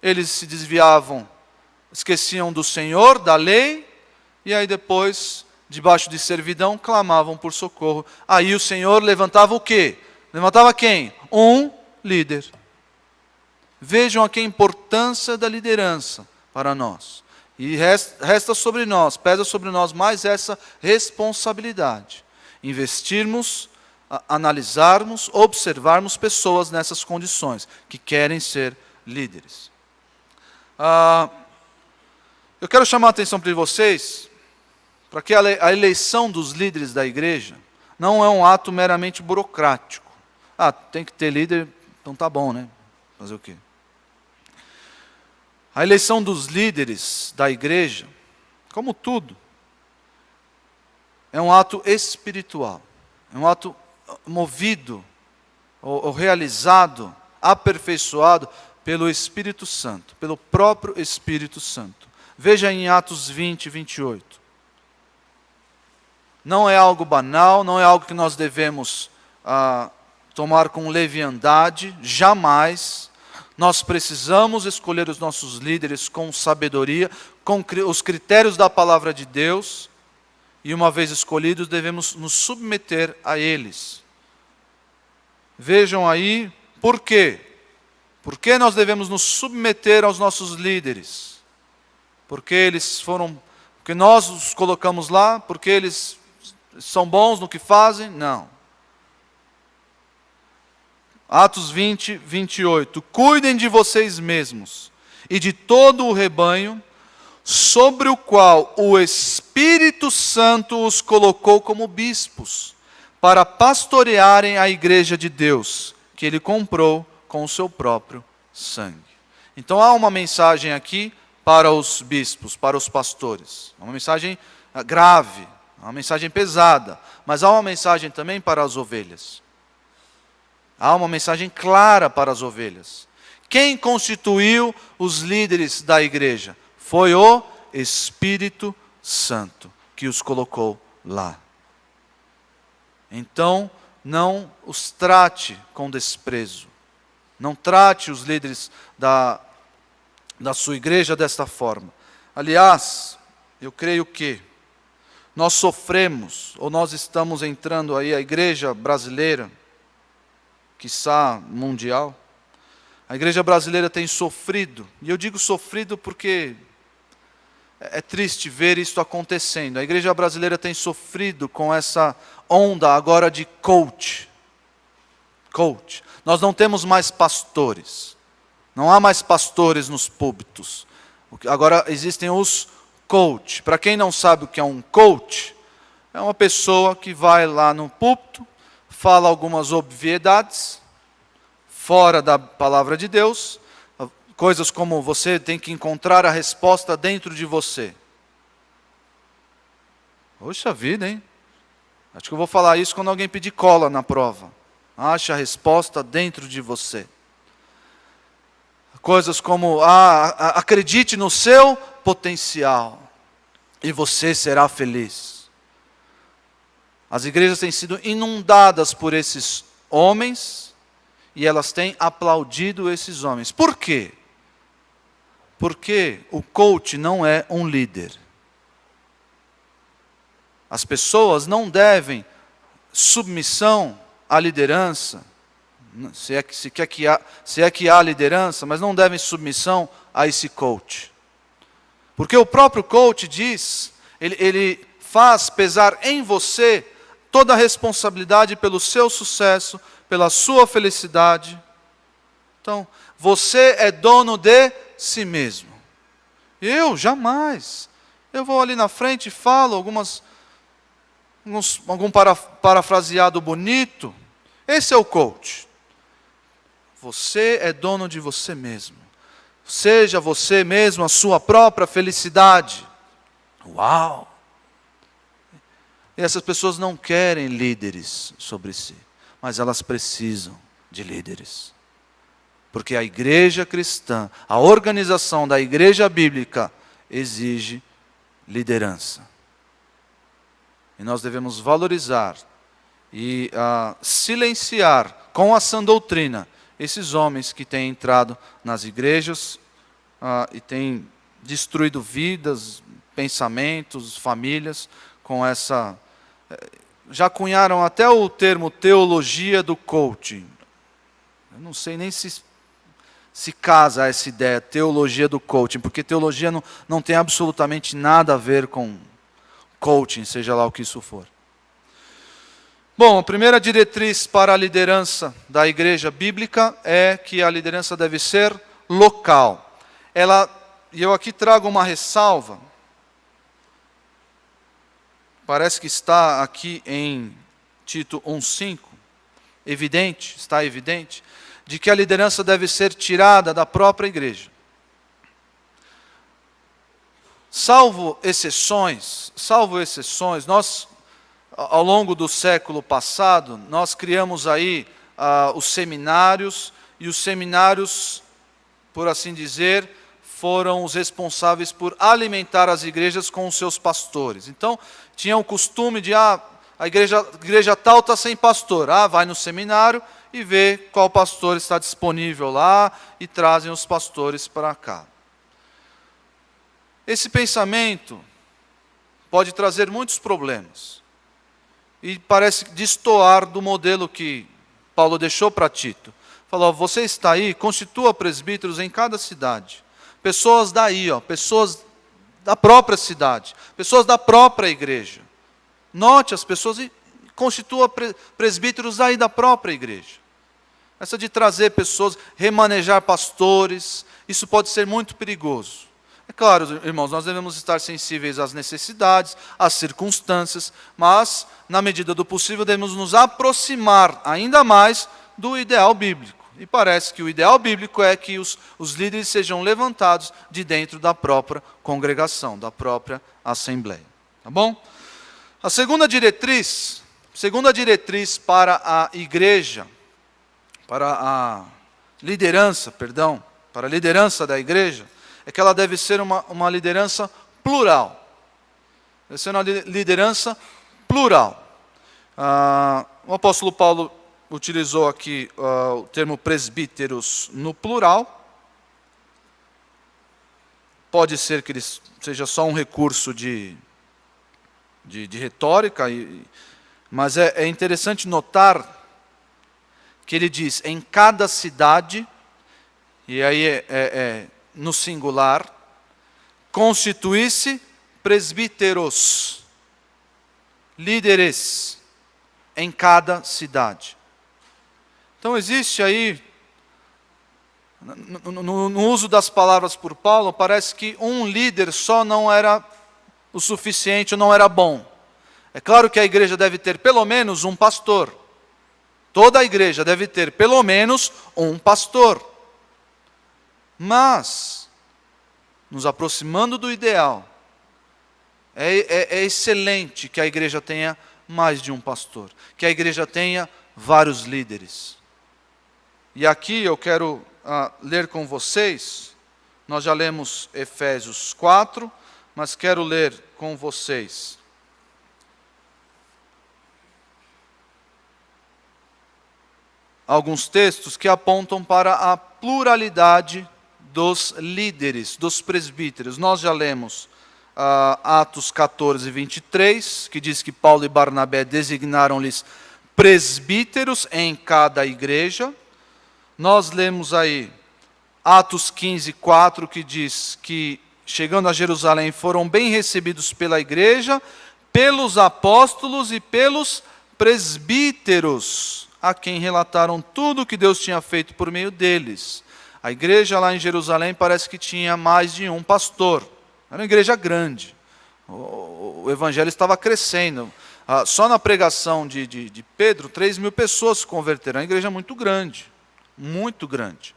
A: eles se desviavam, esqueciam do Senhor, da lei, e aí depois, debaixo de servidão, clamavam por socorro. Aí o Senhor levantava o quê? Levantava quem? Um líder. Vejam aqui a importância da liderança para nós. E resta sobre nós, pesa sobre nós mais essa responsabilidade. Investirmos, analisarmos, observarmos pessoas nessas condições, que querem ser líderes. Eu quero chamar a atenção para vocês, para que a eleição dos líderes da igreja não é um ato meramente burocrático. Tem que ter líder, então tá bom, né? Fazer o quê? A eleição dos líderes da igreja, como tudo, é um ato espiritual. É um ato movido, ou realizado, aperfeiçoado pelo Espírito Santo, pelo próprio Espírito Santo. Veja em Atos 20, 28. Não é algo banal, não é algo que nós devemos tomar com leviandade, jamais. Nós precisamos escolher os nossos líderes com sabedoria, com os critérios da palavra de Deus, e uma vez escolhidos, devemos nos submeter a eles. Vejam aí, por quê? Por que nós devemos nos submeter aos nossos líderes? Porque nós os colocamos lá, porque eles são bons no que fazem? Não. Atos 20, 28. Cuidem de vocês mesmos e de todo o rebanho, sobre o qual o Espírito Santo os colocou como bispos, para pastorearem a igreja de Deus, que ele comprou com o seu próprio sangue. Então há uma mensagem aqui para os bispos, para os pastores. Uma mensagem grave, uma mensagem pesada, mas há uma mensagem também para as ovelhas. Há uma mensagem clara para as ovelhas. Quem constituiu os líderes da igreja? Foi o Espírito Santo que os colocou lá. Então, não os trate com desprezo. Não trate os líderes da sua igreja desta forma. Aliás, eu creio que nós sofremos, ou nós estamos entrando aí, a igreja brasileira, quiçá mundial, a igreja brasileira tem sofrido, e eu digo sofrido porque é triste ver isso acontecendo. A igreja brasileira tem sofrido com essa onda agora de coach. Coach. Nós não temos mais pastores. Não há mais pastores nos púlpitos. Agora existem os coach. Para quem não sabe o que é um coach, é uma pessoa que vai lá no púlpito, fala algumas obviedades, fora da palavra de Deus, coisas como você tem que encontrar a resposta dentro de você. Poxa vida, hein? Acho que eu vou falar isso quando alguém pedir cola na prova. Ache a resposta dentro de você. Coisas como, acredite no seu potencial e você será feliz. As igrejas têm sido inundadas por esses homens e elas têm aplaudido esses homens. Por quê? Porque o coach não é um líder. As pessoas não devem submissão à liderança, se é que há liderança, mas não devem submissão a esse coach. Porque o próprio coach diz, ele faz pesar em você toda a responsabilidade pelo seu sucesso, pela sua felicidade. Então, você é dono de si mesmo. Eu, jamais. Eu vou ali na frente e falo algum parafraseado bonito. Esse é o coach. Você é dono de você mesmo. Seja você mesmo a sua própria felicidade. Uau! E essas pessoas não querem líderes sobre si, mas elas precisam de líderes. Porque a igreja cristã, a organização da igreja bíblica, exige liderança. E nós devemos valorizar e silenciar com a sã doutrina esses homens que têm entrado nas igrejas e têm destruído vidas, pensamentos, famílias com essa... Já cunharam até o termo teologia do coaching. Eu não sei nem se casa essa ideia, teologia do coaching, porque teologia não tem absolutamente nada a ver com coaching, seja lá o que isso for. Bom, a primeira diretriz para a liderança da igreja bíblica é que a liderança deve ser local. E eu aqui trago uma ressalva, parece que está aqui em Tito 1,5, está evidente, de que a liderança deve ser tirada da própria igreja. Salvo exceções, nós, ao longo do século passado, nós criamos aí os seminários, e os seminários, por assim dizer, foram os responsáveis por alimentar as igrejas com os seus pastores. Então, tinha o costume de, a igreja tal está sem pastor, vai no seminário e vê qual pastor está disponível lá, e trazem os pastores para cá. Esse pensamento pode trazer muitos problemas. E parece destoar do modelo que Paulo deixou para Tito. Falou, você está aí, constitua presbíteros em cada cidade. Pessoas daí, pessoas da própria cidade, pessoas da própria igreja. Note as pessoas e constitua presbíteros aí da própria igreja. Essa de trazer pessoas, remanejar pastores, isso pode ser muito perigoso. É claro, irmãos, nós devemos estar sensíveis às necessidades, às circunstâncias, mas, na medida do possível, devemos nos aproximar ainda mais do ideal bíblico. E parece que o ideal bíblico é que os líderes sejam levantados de dentro da própria congregação, da própria assembleia. Tá bom? A segunda diretriz para a igreja, para a liderança da igreja, é que ela deve ser uma liderança plural. Deve ser uma liderança plural. O apóstolo Paulo utilizou aqui o termo presbíteros no plural. Pode ser que ele seja só um recurso de retórica, mas é interessante notar que ele diz, em cada cidade, e aí no singular, constituísse presbíteros, líderes, em cada cidade. Então existe aí, no uso das palavras por Paulo, parece que um líder só não era o suficiente, não era bom. É claro que a igreja deve ter pelo menos um pastor. Toda a igreja deve ter pelo menos um pastor. Mas, nos aproximando do ideal, é excelente que a igreja tenha mais de um pastor, que a igreja tenha vários líderes. E aqui eu quero ler com vocês, nós já lemos Efésios 4, mas quero ler com vocês alguns textos que apontam para a pluralidade dos líderes, dos presbíteros. Nós já lemos Atos 14, 23, que diz que Paulo e Barnabé designaram-lhes presbíteros em cada igreja. Nós lemos aí Atos 15, 4, que diz que, chegando a Jerusalém, foram bem recebidos pela igreja, pelos apóstolos e pelos presbíteros, a quem relataram tudo o que Deus tinha feito por meio deles. A igreja lá em Jerusalém parece que tinha mais de um pastor. Era uma igreja grande. O evangelho estava crescendo. Só na pregação de Pedro, 3.000 pessoas se converteram. É uma igreja muito grande. Muito grande.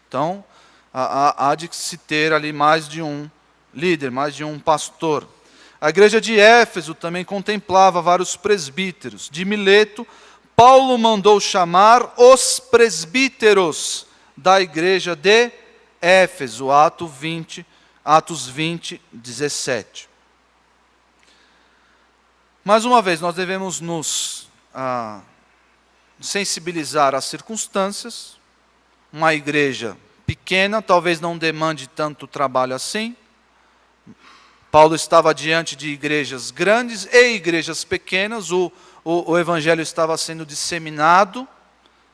A: Então, há de se ter ali mais de um líder, mais de um pastor. A igreja de Éfeso também contemplava vários presbíteros. De Mileto, Paulo mandou chamar os presbíteros da igreja de Éfeso, Atos 20, 17. Mais uma vez, nós devemos nos sensibilizar às circunstâncias. Uma igreja pequena talvez não demande tanto trabalho assim. Paulo estava diante de igrejas grandes e igrejas pequenas. O evangelho estava sendo disseminado.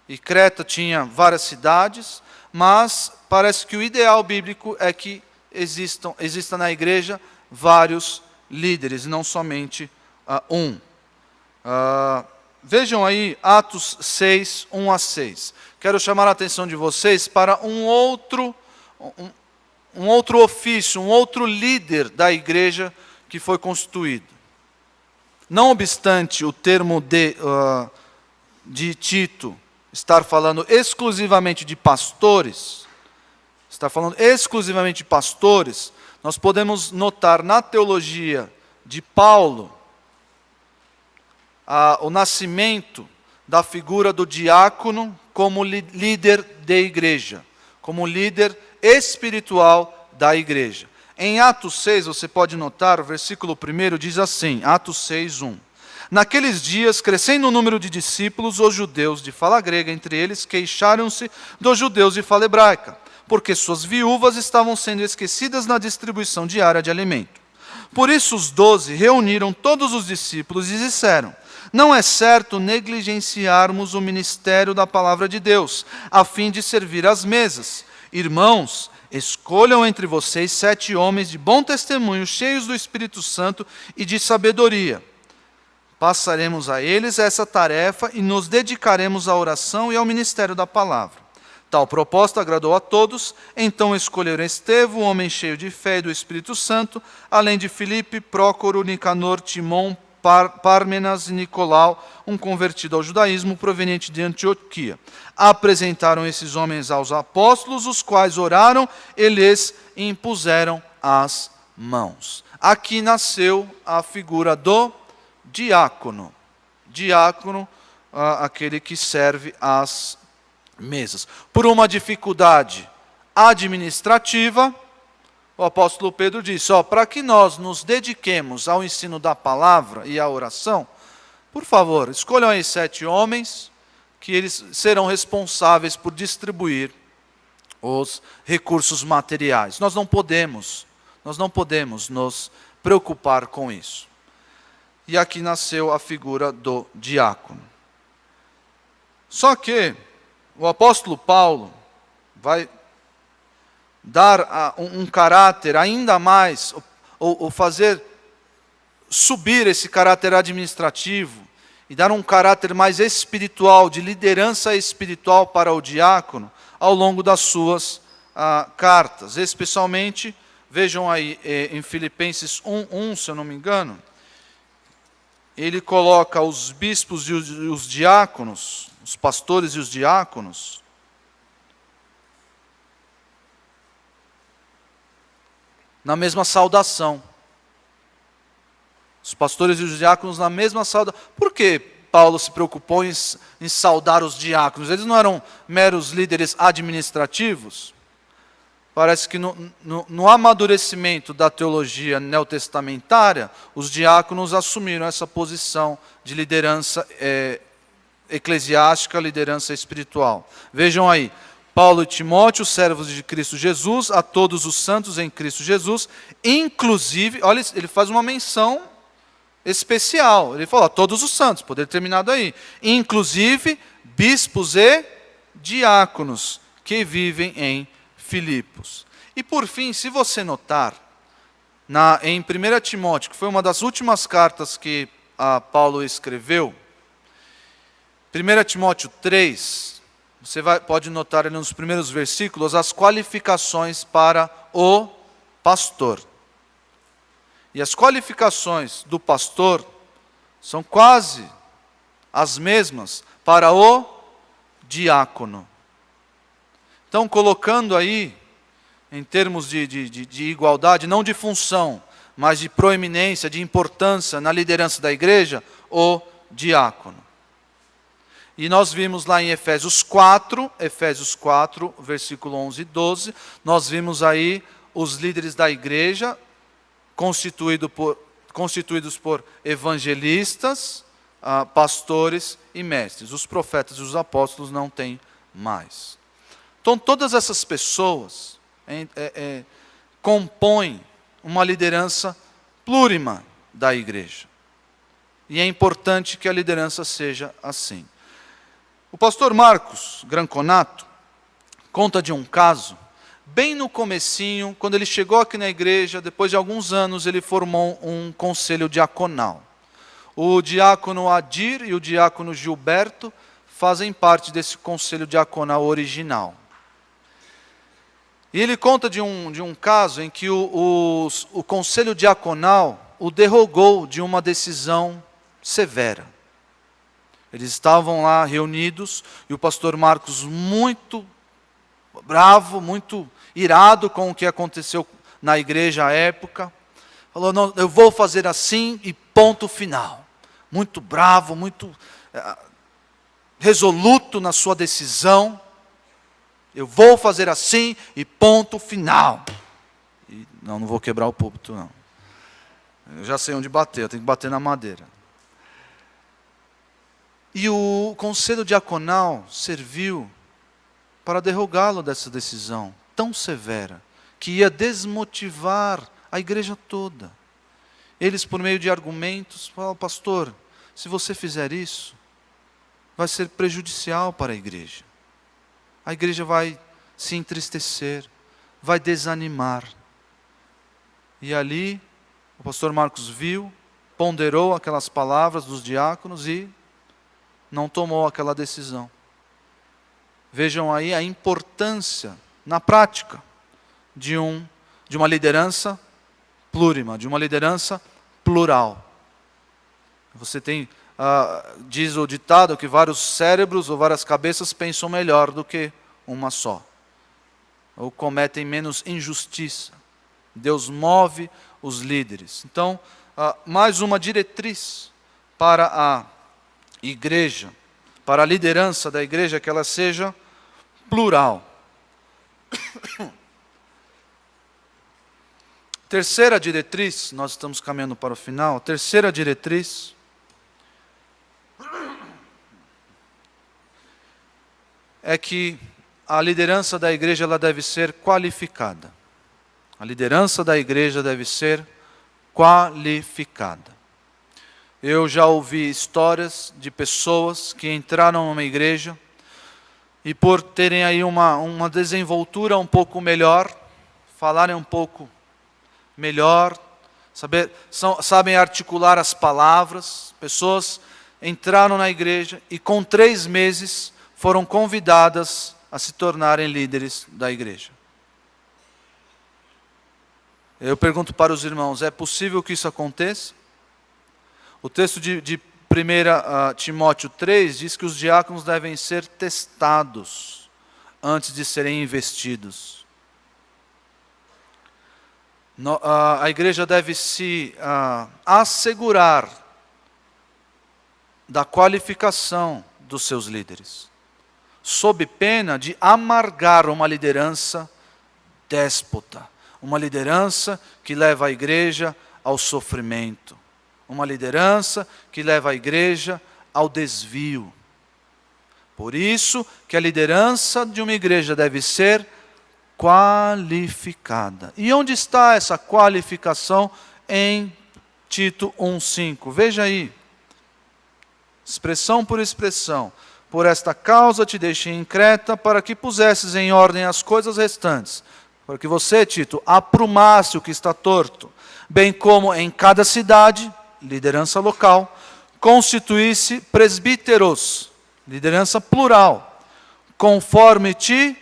A: E Creta tinha várias cidades, mas parece que o ideal bíblico é que exista na igreja vários líderes, não somente um. Vejam aí Atos 6, 1 a 6. Quero chamar a atenção de vocês para um outro ofício, um outro líder da igreja que foi constituído. Não obstante o termo de Tito estar falando exclusivamente de pastores, nós podemos notar na teologia de Paulo o nascimento da figura do diácono como líder de igreja, como líder espiritual da igreja. Em Atos 6, você pode notar, o versículo 1 diz assim, Atos 6, 1. Naqueles dias, crescendo o número de discípulos, os judeus de fala grega, entre eles, queixaram-se dos judeus de fala hebraica, porque suas viúvas estavam sendo esquecidas na distribuição diária de alimento. Por isso os 12 reuniram todos os discípulos e disseram: não é certo negligenciarmos o ministério da palavra de Deus, a fim de servir às mesas. Irmãos, escolham entre vocês 7 homens de bom testemunho, cheios do Espírito Santo e de sabedoria. Passaremos a eles essa tarefa e nos dedicaremos à oração e ao ministério da palavra. Tal proposta agradou a todos, então escolheram Estevão, homem cheio de fé e do Espírito Santo, além de Filipe, Prócoro, Nicanor, Timon, Pármenas e Nicolau, um convertido ao judaísmo proveniente de Antioquia. Apresentaram esses homens aos apóstolos, os quais oraram e lhes impuseram as mãos. Aqui nasceu a figura do diácono. Diácono, aquele que serve às mesas. Por uma dificuldade administrativa, o apóstolo Pedro disse, para que nós nos dediquemos ao ensino da palavra e à oração, por favor, escolham aí 7 homens, que eles serão responsáveis por distribuir os recursos materiais. Nós não podemos nos preocupar com isso. E aqui nasceu a figura do diácono. Só que o apóstolo Paulo vai dar um caráter ainda mais, ou fazer subir esse caráter administrativo e dar um caráter mais espiritual, de liderança espiritual para o diácono ao longo das suas cartas. Especialmente, vejam aí em Filipenses 1:1, se eu não me engano, ele coloca os bispos e os diáconos, os pastores e os diáconos, na mesma saudação. Os pastores e os diáconos na mesma saudação. Por que Paulo se preocupou em saudar os diáconos? Eles não eram meros líderes administrativos? Parece que no amadurecimento da teologia neotestamentária, os diáconos assumiram essa posição de liderança eclesiástica, liderança espiritual. Vejam aí, Paulo e Timóteo, servos de Cristo Jesus, a todos os santos em Cristo Jesus, inclusive, olha, ele faz uma menção especial. Ele falou, todos os santos, poderia ter terminado aí. Inclusive, bispos e diáconos que vivem em Filipos. E por fim, se você notar, em 1 Timóteo, que foi uma das últimas cartas que Paulo escreveu, 1 Timóteo 3, você pode notar ali nos primeiros versículos as qualificações para o pastor. E as qualificações do pastor são quase as mesmas para o diácono. Então, colocando aí, em termos de igualdade, não de função, mas de proeminência, de importância na liderança da igreja, o diácono. E nós vimos lá em Efésios 4, versículo 11 e 12, nós vimos aí os líderes da igreja, constituídos por evangelistas, pastores e mestres. Os profetas e os apóstolos não têm mais. Então, todas essas pessoas compõem uma liderança plurima da igreja. E é importante que a liderança seja assim. O pastor Marcos Granconato conta de um caso, bem no comecinho, quando ele chegou aqui na igreja, depois de alguns anos, ele formou um conselho diaconal. O diácono Adir e o diácono Gilberto fazem parte desse conselho diaconal original. E ele conta de um caso em que o conselho diaconal o derrogou de uma decisão severa. Eles estavam lá reunidos e o pastor Marcos, muito bravo, muito irado com o que aconteceu na igreja à época, falou, não, eu vou fazer assim e ponto final. Muito bravo, muito resoluto na sua decisão. Eu vou fazer assim e ponto final. E não vou quebrar o púlpito, não. Eu já sei onde bater, eu tenho que bater na madeira. E o conselho diaconal serviu para derrogá-lo dessa decisão tão severa, que ia desmotivar a igreja toda. Eles, por meio de argumentos, falaram, pastor, se você fizer isso, vai ser prejudicial para a igreja. A igreja vai se entristecer, vai desanimar. E ali, o pastor Marcos viu, ponderou aquelas palavras dos diáconos e não tomou aquela decisão. Vejam aí a importância, na prática, de uma liderança plurima, de uma liderança plural. Você tem, diz o ditado, que vários cérebros ou várias cabeças pensam melhor do que uma só. Ou cometem menos injustiça. Deus move os líderes. Então, mais uma diretriz para a igreja, para a liderança da igreja, que ela seja plural. Terceira diretriz, nós estamos caminhando para o final. Terceira diretriz é que a liderança da igreja ela deve ser qualificada. A liderança da igreja deve ser qualificada. Eu já ouvi histórias de pessoas que entraram numa igreja e por terem aí uma desenvoltura um pouco melhor, falarem um pouco melhor, sabem articular as palavras, pessoas entraram na igreja e com 3 meses foram convidadas a se tornarem líderes da igreja. Eu pergunto para os irmãos, é possível que isso aconteça? O texto de 1 Timóteo 3 diz que os diáconos devem ser testados antes de serem investidos. A igreja deve se assegurar da qualificação dos seus líderes, sob pena de amargar uma liderança déspota, uma liderança que leva a igreja ao sofrimento, uma liderança que leva a igreja ao desvio. Por isso que a liderança de uma igreja deve ser qualificada. E onde está essa qualificação? Em Tito 1,5. Veja aí, expressão por expressão. Por esta causa te deixei em Creta, para que pusesses em ordem as coisas restantes, para que você, Tito, aprumasse o que está torto, bem como em cada cidade, liderança local, constituísse presbíteros, liderança plural, conforme te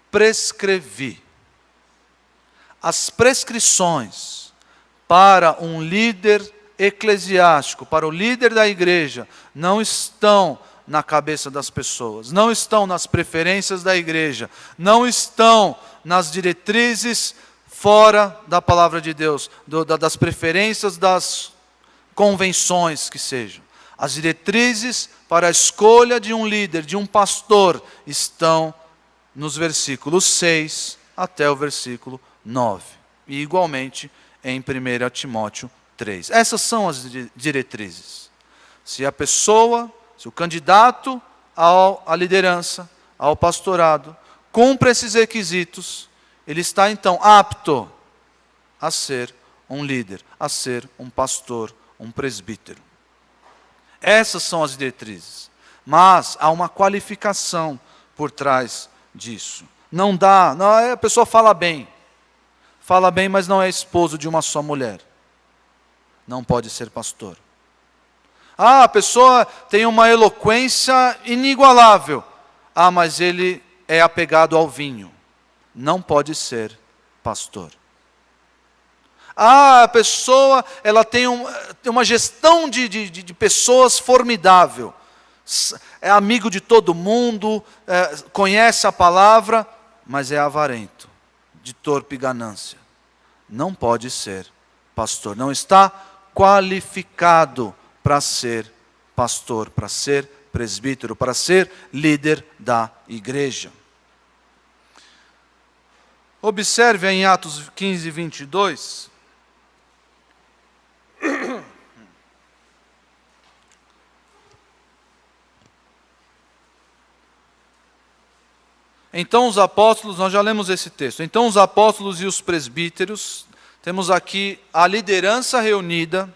A: prescrevi. As prescrições para um líder eclesiástico, para o líder da igreja, não estão na cabeça das pessoas, não estão nas preferências da igreja, não estão nas diretrizes fora da palavra de Deus, das preferências das convenções que sejam. As diretrizes para a escolha de um líder, de um pastor, estão nos versículos 6 até o versículo 9. E igualmente em 1 Timóteo 3. Essas são as diretrizes. Se o candidato à liderança, ao pastorado, cumpre esses requisitos, ele está então apto a ser um líder, a ser um pastor, um presbítero. Essas são as diretrizes. Mas há uma qualificação por trás disso. Não, a pessoa fala bem, mas não é esposo de uma só mulher. Não pode ser pastor. A pessoa tem uma eloquência inigualável. Mas ele é apegado ao vinho. Não pode ser pastor. A pessoa ela tem uma gestão de pessoas formidável. É amigo de todo mundo, conhece a palavra, mas é avarento, de torpe ganância. Não pode ser pastor. Não está qualificado para ser pastor, para ser presbítero, para ser líder da igreja. Observe em Atos 15, 22. Então os apóstolos, nós já lemos esse texto. Então os apóstolos e os presbíteros, temos aqui a liderança reunida,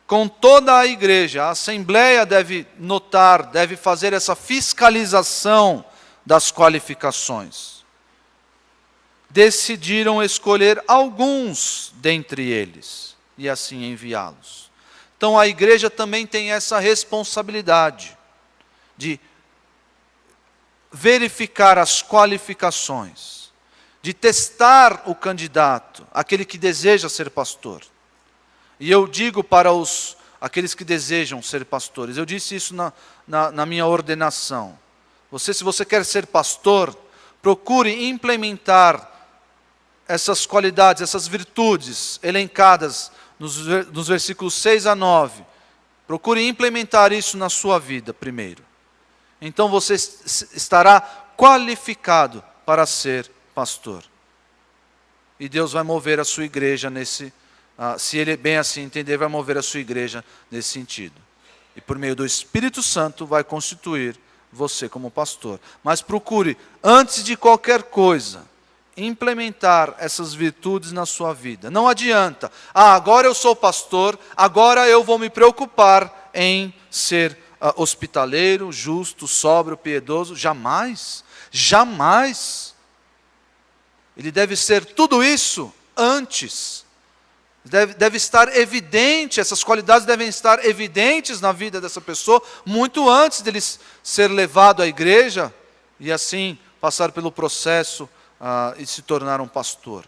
A: com toda a igreja. A assembleia deve notar, deve fazer essa fiscalização das qualificações. Decidiram escolher alguns dentre eles e assim enviá-los. Então a igreja também tem essa responsabilidade de verificar as qualificações, de testar o candidato, aquele que deseja ser pastor. E eu digo para aqueles que desejam ser pastores, eu disse isso na minha ordenação. Se você quer ser pastor, procure implementar essas qualidades, essas virtudes elencadas nos versículos 6 a 9. Procure implementar isso na sua vida primeiro. Então você estará qualificado para ser pastor. E Deus vai mover a sua igreja se Ele bem assim entender, vai mover a sua igreja nesse sentido. E por meio do Espírito Santo vai constituir você como pastor. Mas procure, antes de qualquer coisa, implementar essas virtudes na sua vida. Não adianta, agora eu sou pastor, agora eu vou me preocupar em ser hospitaleiro, justo, sóbrio, piedoso. Jamais, jamais. Ele deve ser tudo isso antes. Deve estar evidente, essas qualidades devem estar evidentes na vida dessa pessoa, muito antes dele ser levado à igreja e assim passar pelo processo e se tornar um pastor.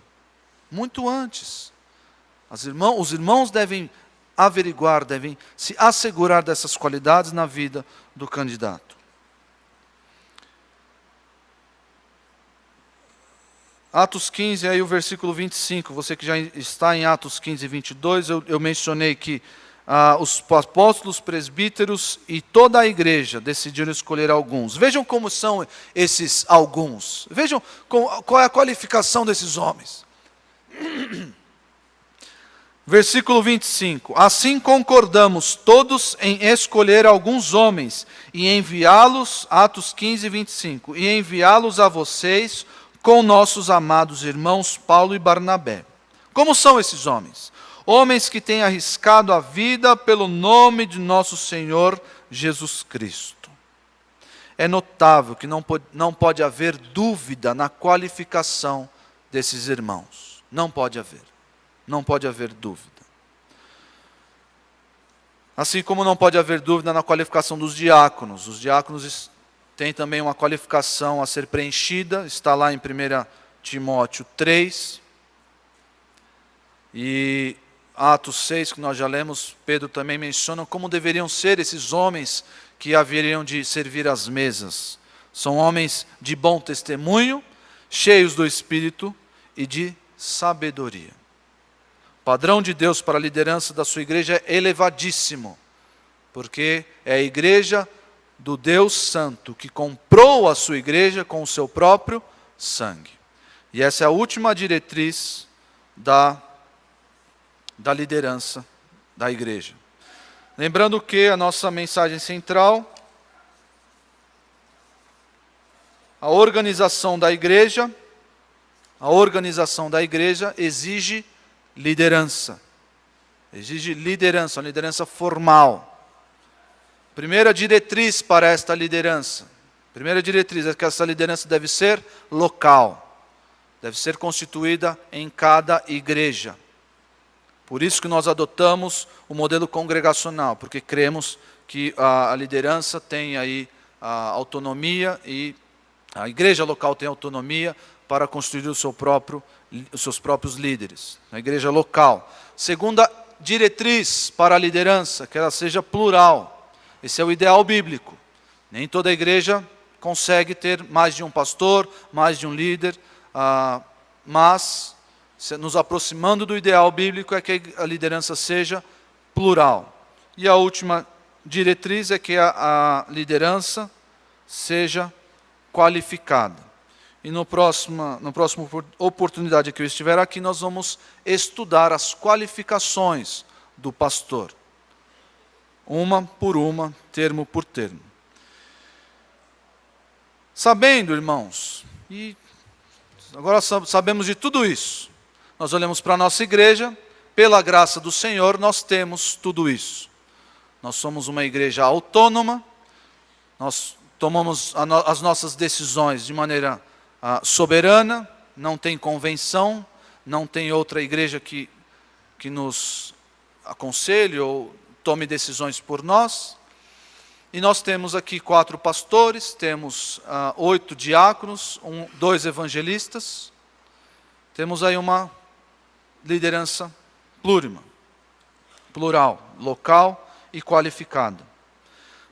A: Muito antes. Os irmãos devem averiguar, devem se assegurar dessas qualidades na vida do candidato. Atos 15, aí o versículo 25, você que já está em Atos 15, 22, eu mencionei que os apóstolos, presbíteros e toda a igreja decidiram escolher alguns. Vejam como são esses alguns. Vejam qual é a qualificação desses homens. Versículo 25. Assim concordamos todos em escolher alguns homens e enviá-los, Atos 15, 25, e enviá-los a vocês com nossos amados irmãos Paulo e Barnabé. Como são esses homens? Homens que têm arriscado a vida pelo nome de nosso Senhor Jesus Cristo. É notável que não pode haver dúvida na qualificação desses irmãos. Não pode haver. Não pode haver dúvida. Assim como não pode haver dúvida na qualificação dos diáconos. Os diáconos têm também uma qualificação a ser preenchida. Está lá em 1 Timóteo 3. E Atos 6, que nós já lemos, Pedro também menciona como deveriam ser esses homens que haveriam de servir às mesas. São homens de bom testemunho, cheios do Espírito e de sabedoria. O padrão de Deus para a liderança da sua igreja é elevadíssimo, porque é a igreja do Deus Santo que comprou a sua igreja com o seu próprio sangue. E essa é a última diretriz da liderança da igreja. Lembrando que a nossa mensagem central, a organização da igreja exige liderança. Exige liderança, uma liderança formal. Primeira diretriz para esta liderança. Primeira diretriz é que essa liderança deve ser local. Deve ser constituída em cada igreja. Por isso que nós adotamos o modelo congregacional, porque cremos que a liderança tem aí a autonomia e a igreja local tem autonomia para constituir os seus próprios líderes. Na igreja local. Segunda diretriz para a liderança, que ela seja plural. Esse é o ideal bíblico. Nem toda igreja consegue ter mais de um pastor, mais de um líder, mas nos aproximando do ideal bíblico é que a liderança seja plural. E a última diretriz é que a liderança seja qualificada. E no próximo oportunidade que eu estiver aqui, nós vamos estudar as qualificações do pastor. Uma por uma, termo por termo. Sabendo, irmãos, e agora sabemos de tudo isso, nós olhamos para a nossa igreja, pela graça do Senhor, nós temos tudo isso. Nós somos uma igreja autônoma, nós tomamos as nossas decisões de maneira soberana, não tem convenção, não tem outra igreja que nos aconselhe ou tome decisões por nós. E nós temos aqui 4 pastores, temos 8 diáconos, 2 evangelistas, temos aí uma liderança plural, local e qualificada.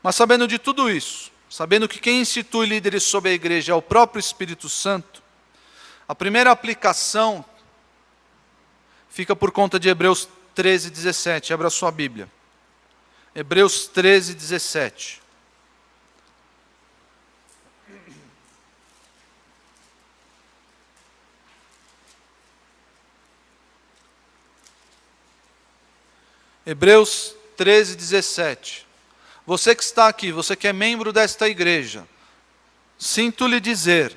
A: Mas sabendo de tudo isso, sabendo que quem institui líderes sobre a igreja é o próprio Espírito Santo, a primeira aplicação fica por conta de Hebreus 13, 17. Abra a sua Bíblia. Hebreus 13, 17. Hebreus 13, 17. Você que está aqui, você que é membro desta igreja, sinto-lhe dizer,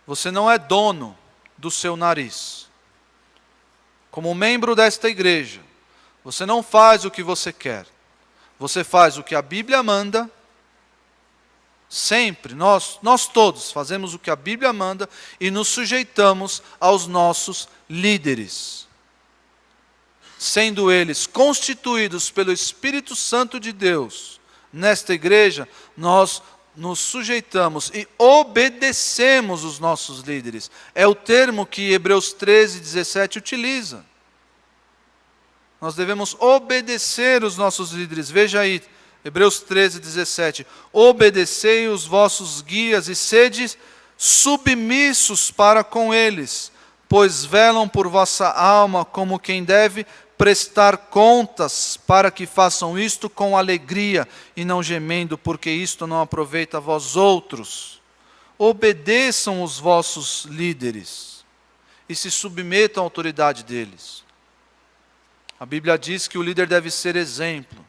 A: você não é dono do seu nariz. Como membro desta igreja, você não faz o que você quer. Você faz o que a Bíblia manda Sempre, nós todos fazemos o que a Bíblia manda e nos sujeitamos aos nossos líderes, sendo eles constituídos pelo Espírito Santo de Deus. Nesta igreja, nós nos sujeitamos e obedecemos os nossos líderes. É o termo que Hebreus 13:17 utiliza. Nós devemos obedecer os nossos líderes. Veja aí, Hebreus 13:17. Obedecei os vossos guias e sede submissos para com eles, pois velam por vossa alma como quem deve prestar contas, para que façam isto com alegria e não gemendo, porque isto não aproveita a vós outros. Obedeçam os vossos líderes e se submetam à autoridade deles. A Bíblia diz que o líder deve ser exemplo.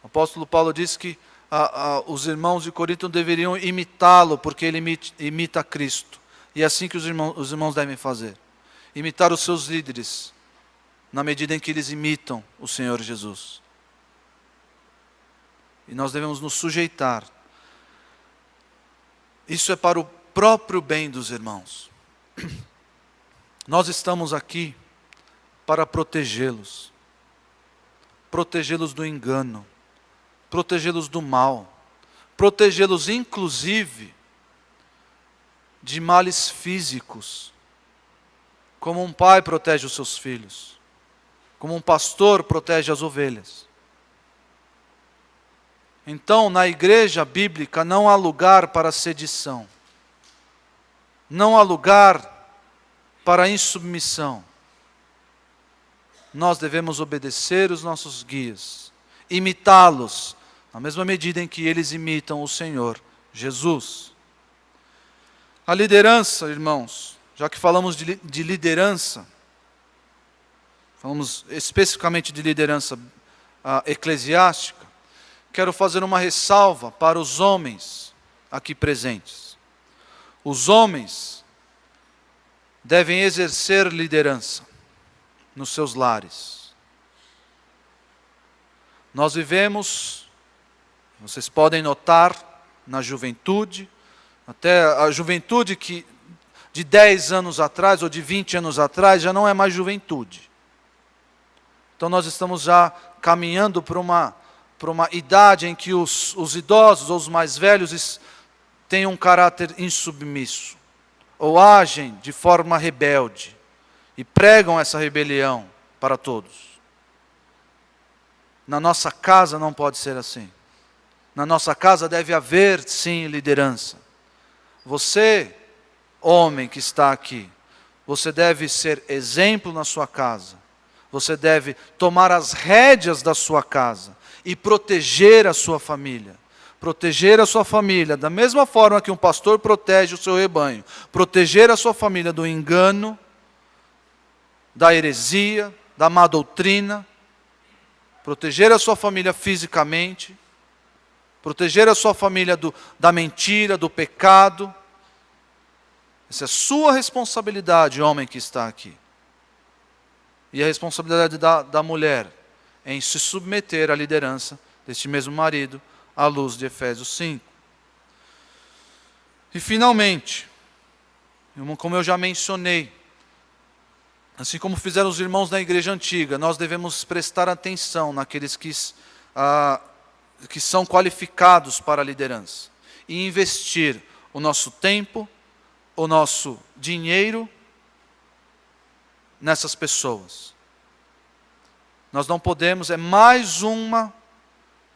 A: O apóstolo Paulo diz que os irmãos de Corinto deveriam imitá-lo, porque ele imita Cristo. E é assim que os irmãos devem fazer. Imitar os seus líderes, na medida em que eles imitam o Senhor Jesus. E nós devemos nos sujeitar. Isso é para o próprio bem dos irmãos. Nós estamos aqui para protegê-los. Protegê-los do engano. Protegê-los do mal. Protegê-los, inclusive, de males físicos. Como um pai protege os seus filhos. Como um pastor protege as ovelhas. Então, na igreja bíblica não há lugar para sedição. Não há lugar para insubmissão. Nós devemos obedecer os nossos guias, imitá-los, na mesma medida em que eles imitam o Senhor Jesus. A liderança, irmãos, já que falamos de liderança, falamos especificamente de liderança eclesiástica, quero fazer uma ressalva para os homens aqui presentes. Os homens devem exercer liderança nos seus lares. Nós vivemos, vocês podem notar, na juventude, até a juventude que de 10 anos atrás ou de 20 anos atrás já não é mais juventude. Então nós estamos já caminhando para uma idade em que os idosos ou os mais velhos têm um caráter insubmisso, ou agem de forma rebelde, e pregam essa rebelião para todos. Na nossa casa não pode ser assim. Na nossa casa deve haver, sim, liderança. Você, homem que está aqui, você deve ser exemplo na sua casa. Você deve tomar as rédeas da sua casa e proteger a sua família. Proteger a sua família da mesma forma que um pastor protege o seu rebanho. Proteger a sua família do engano, da heresia, da má doutrina. Proteger a sua família fisicamente. Proteger a sua família da mentira, do pecado. Essa é a sua responsabilidade, homem que está aqui. E a responsabilidade da mulher em se submeter à liderança deste mesmo marido, à luz de Efésios 5. E finalmente, como eu já mencionei, assim como fizeram os irmãos da igreja antiga, nós devemos prestar atenção naqueles que são qualificados para a liderança e investir o nosso tempo, o nosso dinheiro nessas pessoas. Nós não podemos, é mais uma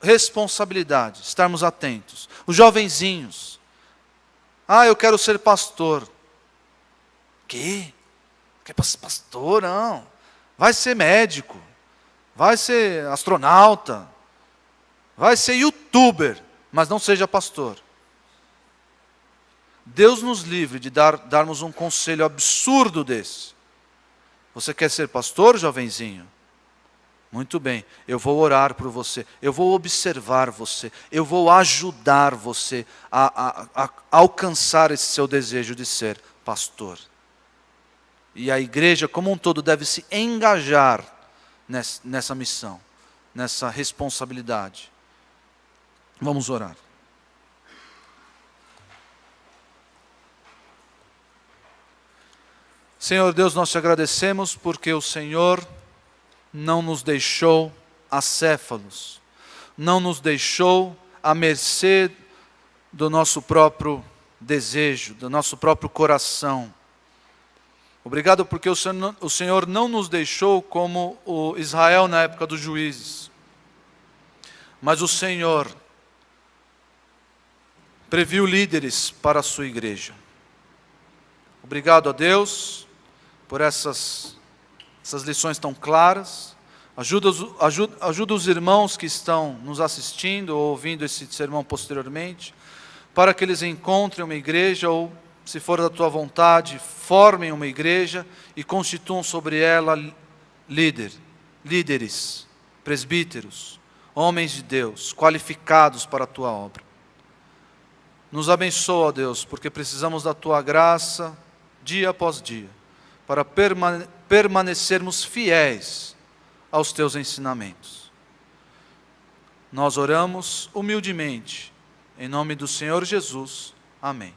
A: responsabilidade, estarmos atentos. Os jovenzinhos, eu quero ser pastor. Que? Quer ser pastor? Não. Vai ser médico, vai ser astronauta, vai ser youtuber, mas não seja pastor. Deus nos livre de darmos um conselho absurdo desse. Você quer ser pastor, jovenzinho? Muito bem, eu vou orar por você, eu vou observar você, eu vou ajudar você a alcançar esse seu desejo de ser pastor. E a igreja como um todo deve se engajar nessa missão, nessa responsabilidade. Vamos orar. Senhor Deus, nós te agradecemos porque o Senhor não nos deixou acéfalos, não nos deixou à mercê do nosso próprio desejo, do nosso próprio coração. Obrigado porque o Senhor não nos deixou como o Israel na época dos juízes, mas o Senhor previu líderes para a sua igreja. Obrigado a Deus por essas lições tão claras. Ajuda os irmãos que estão nos assistindo ou ouvindo esse sermão posteriormente, para que eles encontrem uma igreja ou, se for da tua vontade, formem uma igreja e constituam sobre ela líderes, presbíteros, homens de Deus, qualificados para a tua obra. Nos abençoa, ó Deus, porque precisamos da tua graça dia após dia, para permanecermos fiéis aos teus ensinamentos. Nós oramos humildemente, em nome do Senhor Jesus. Amém.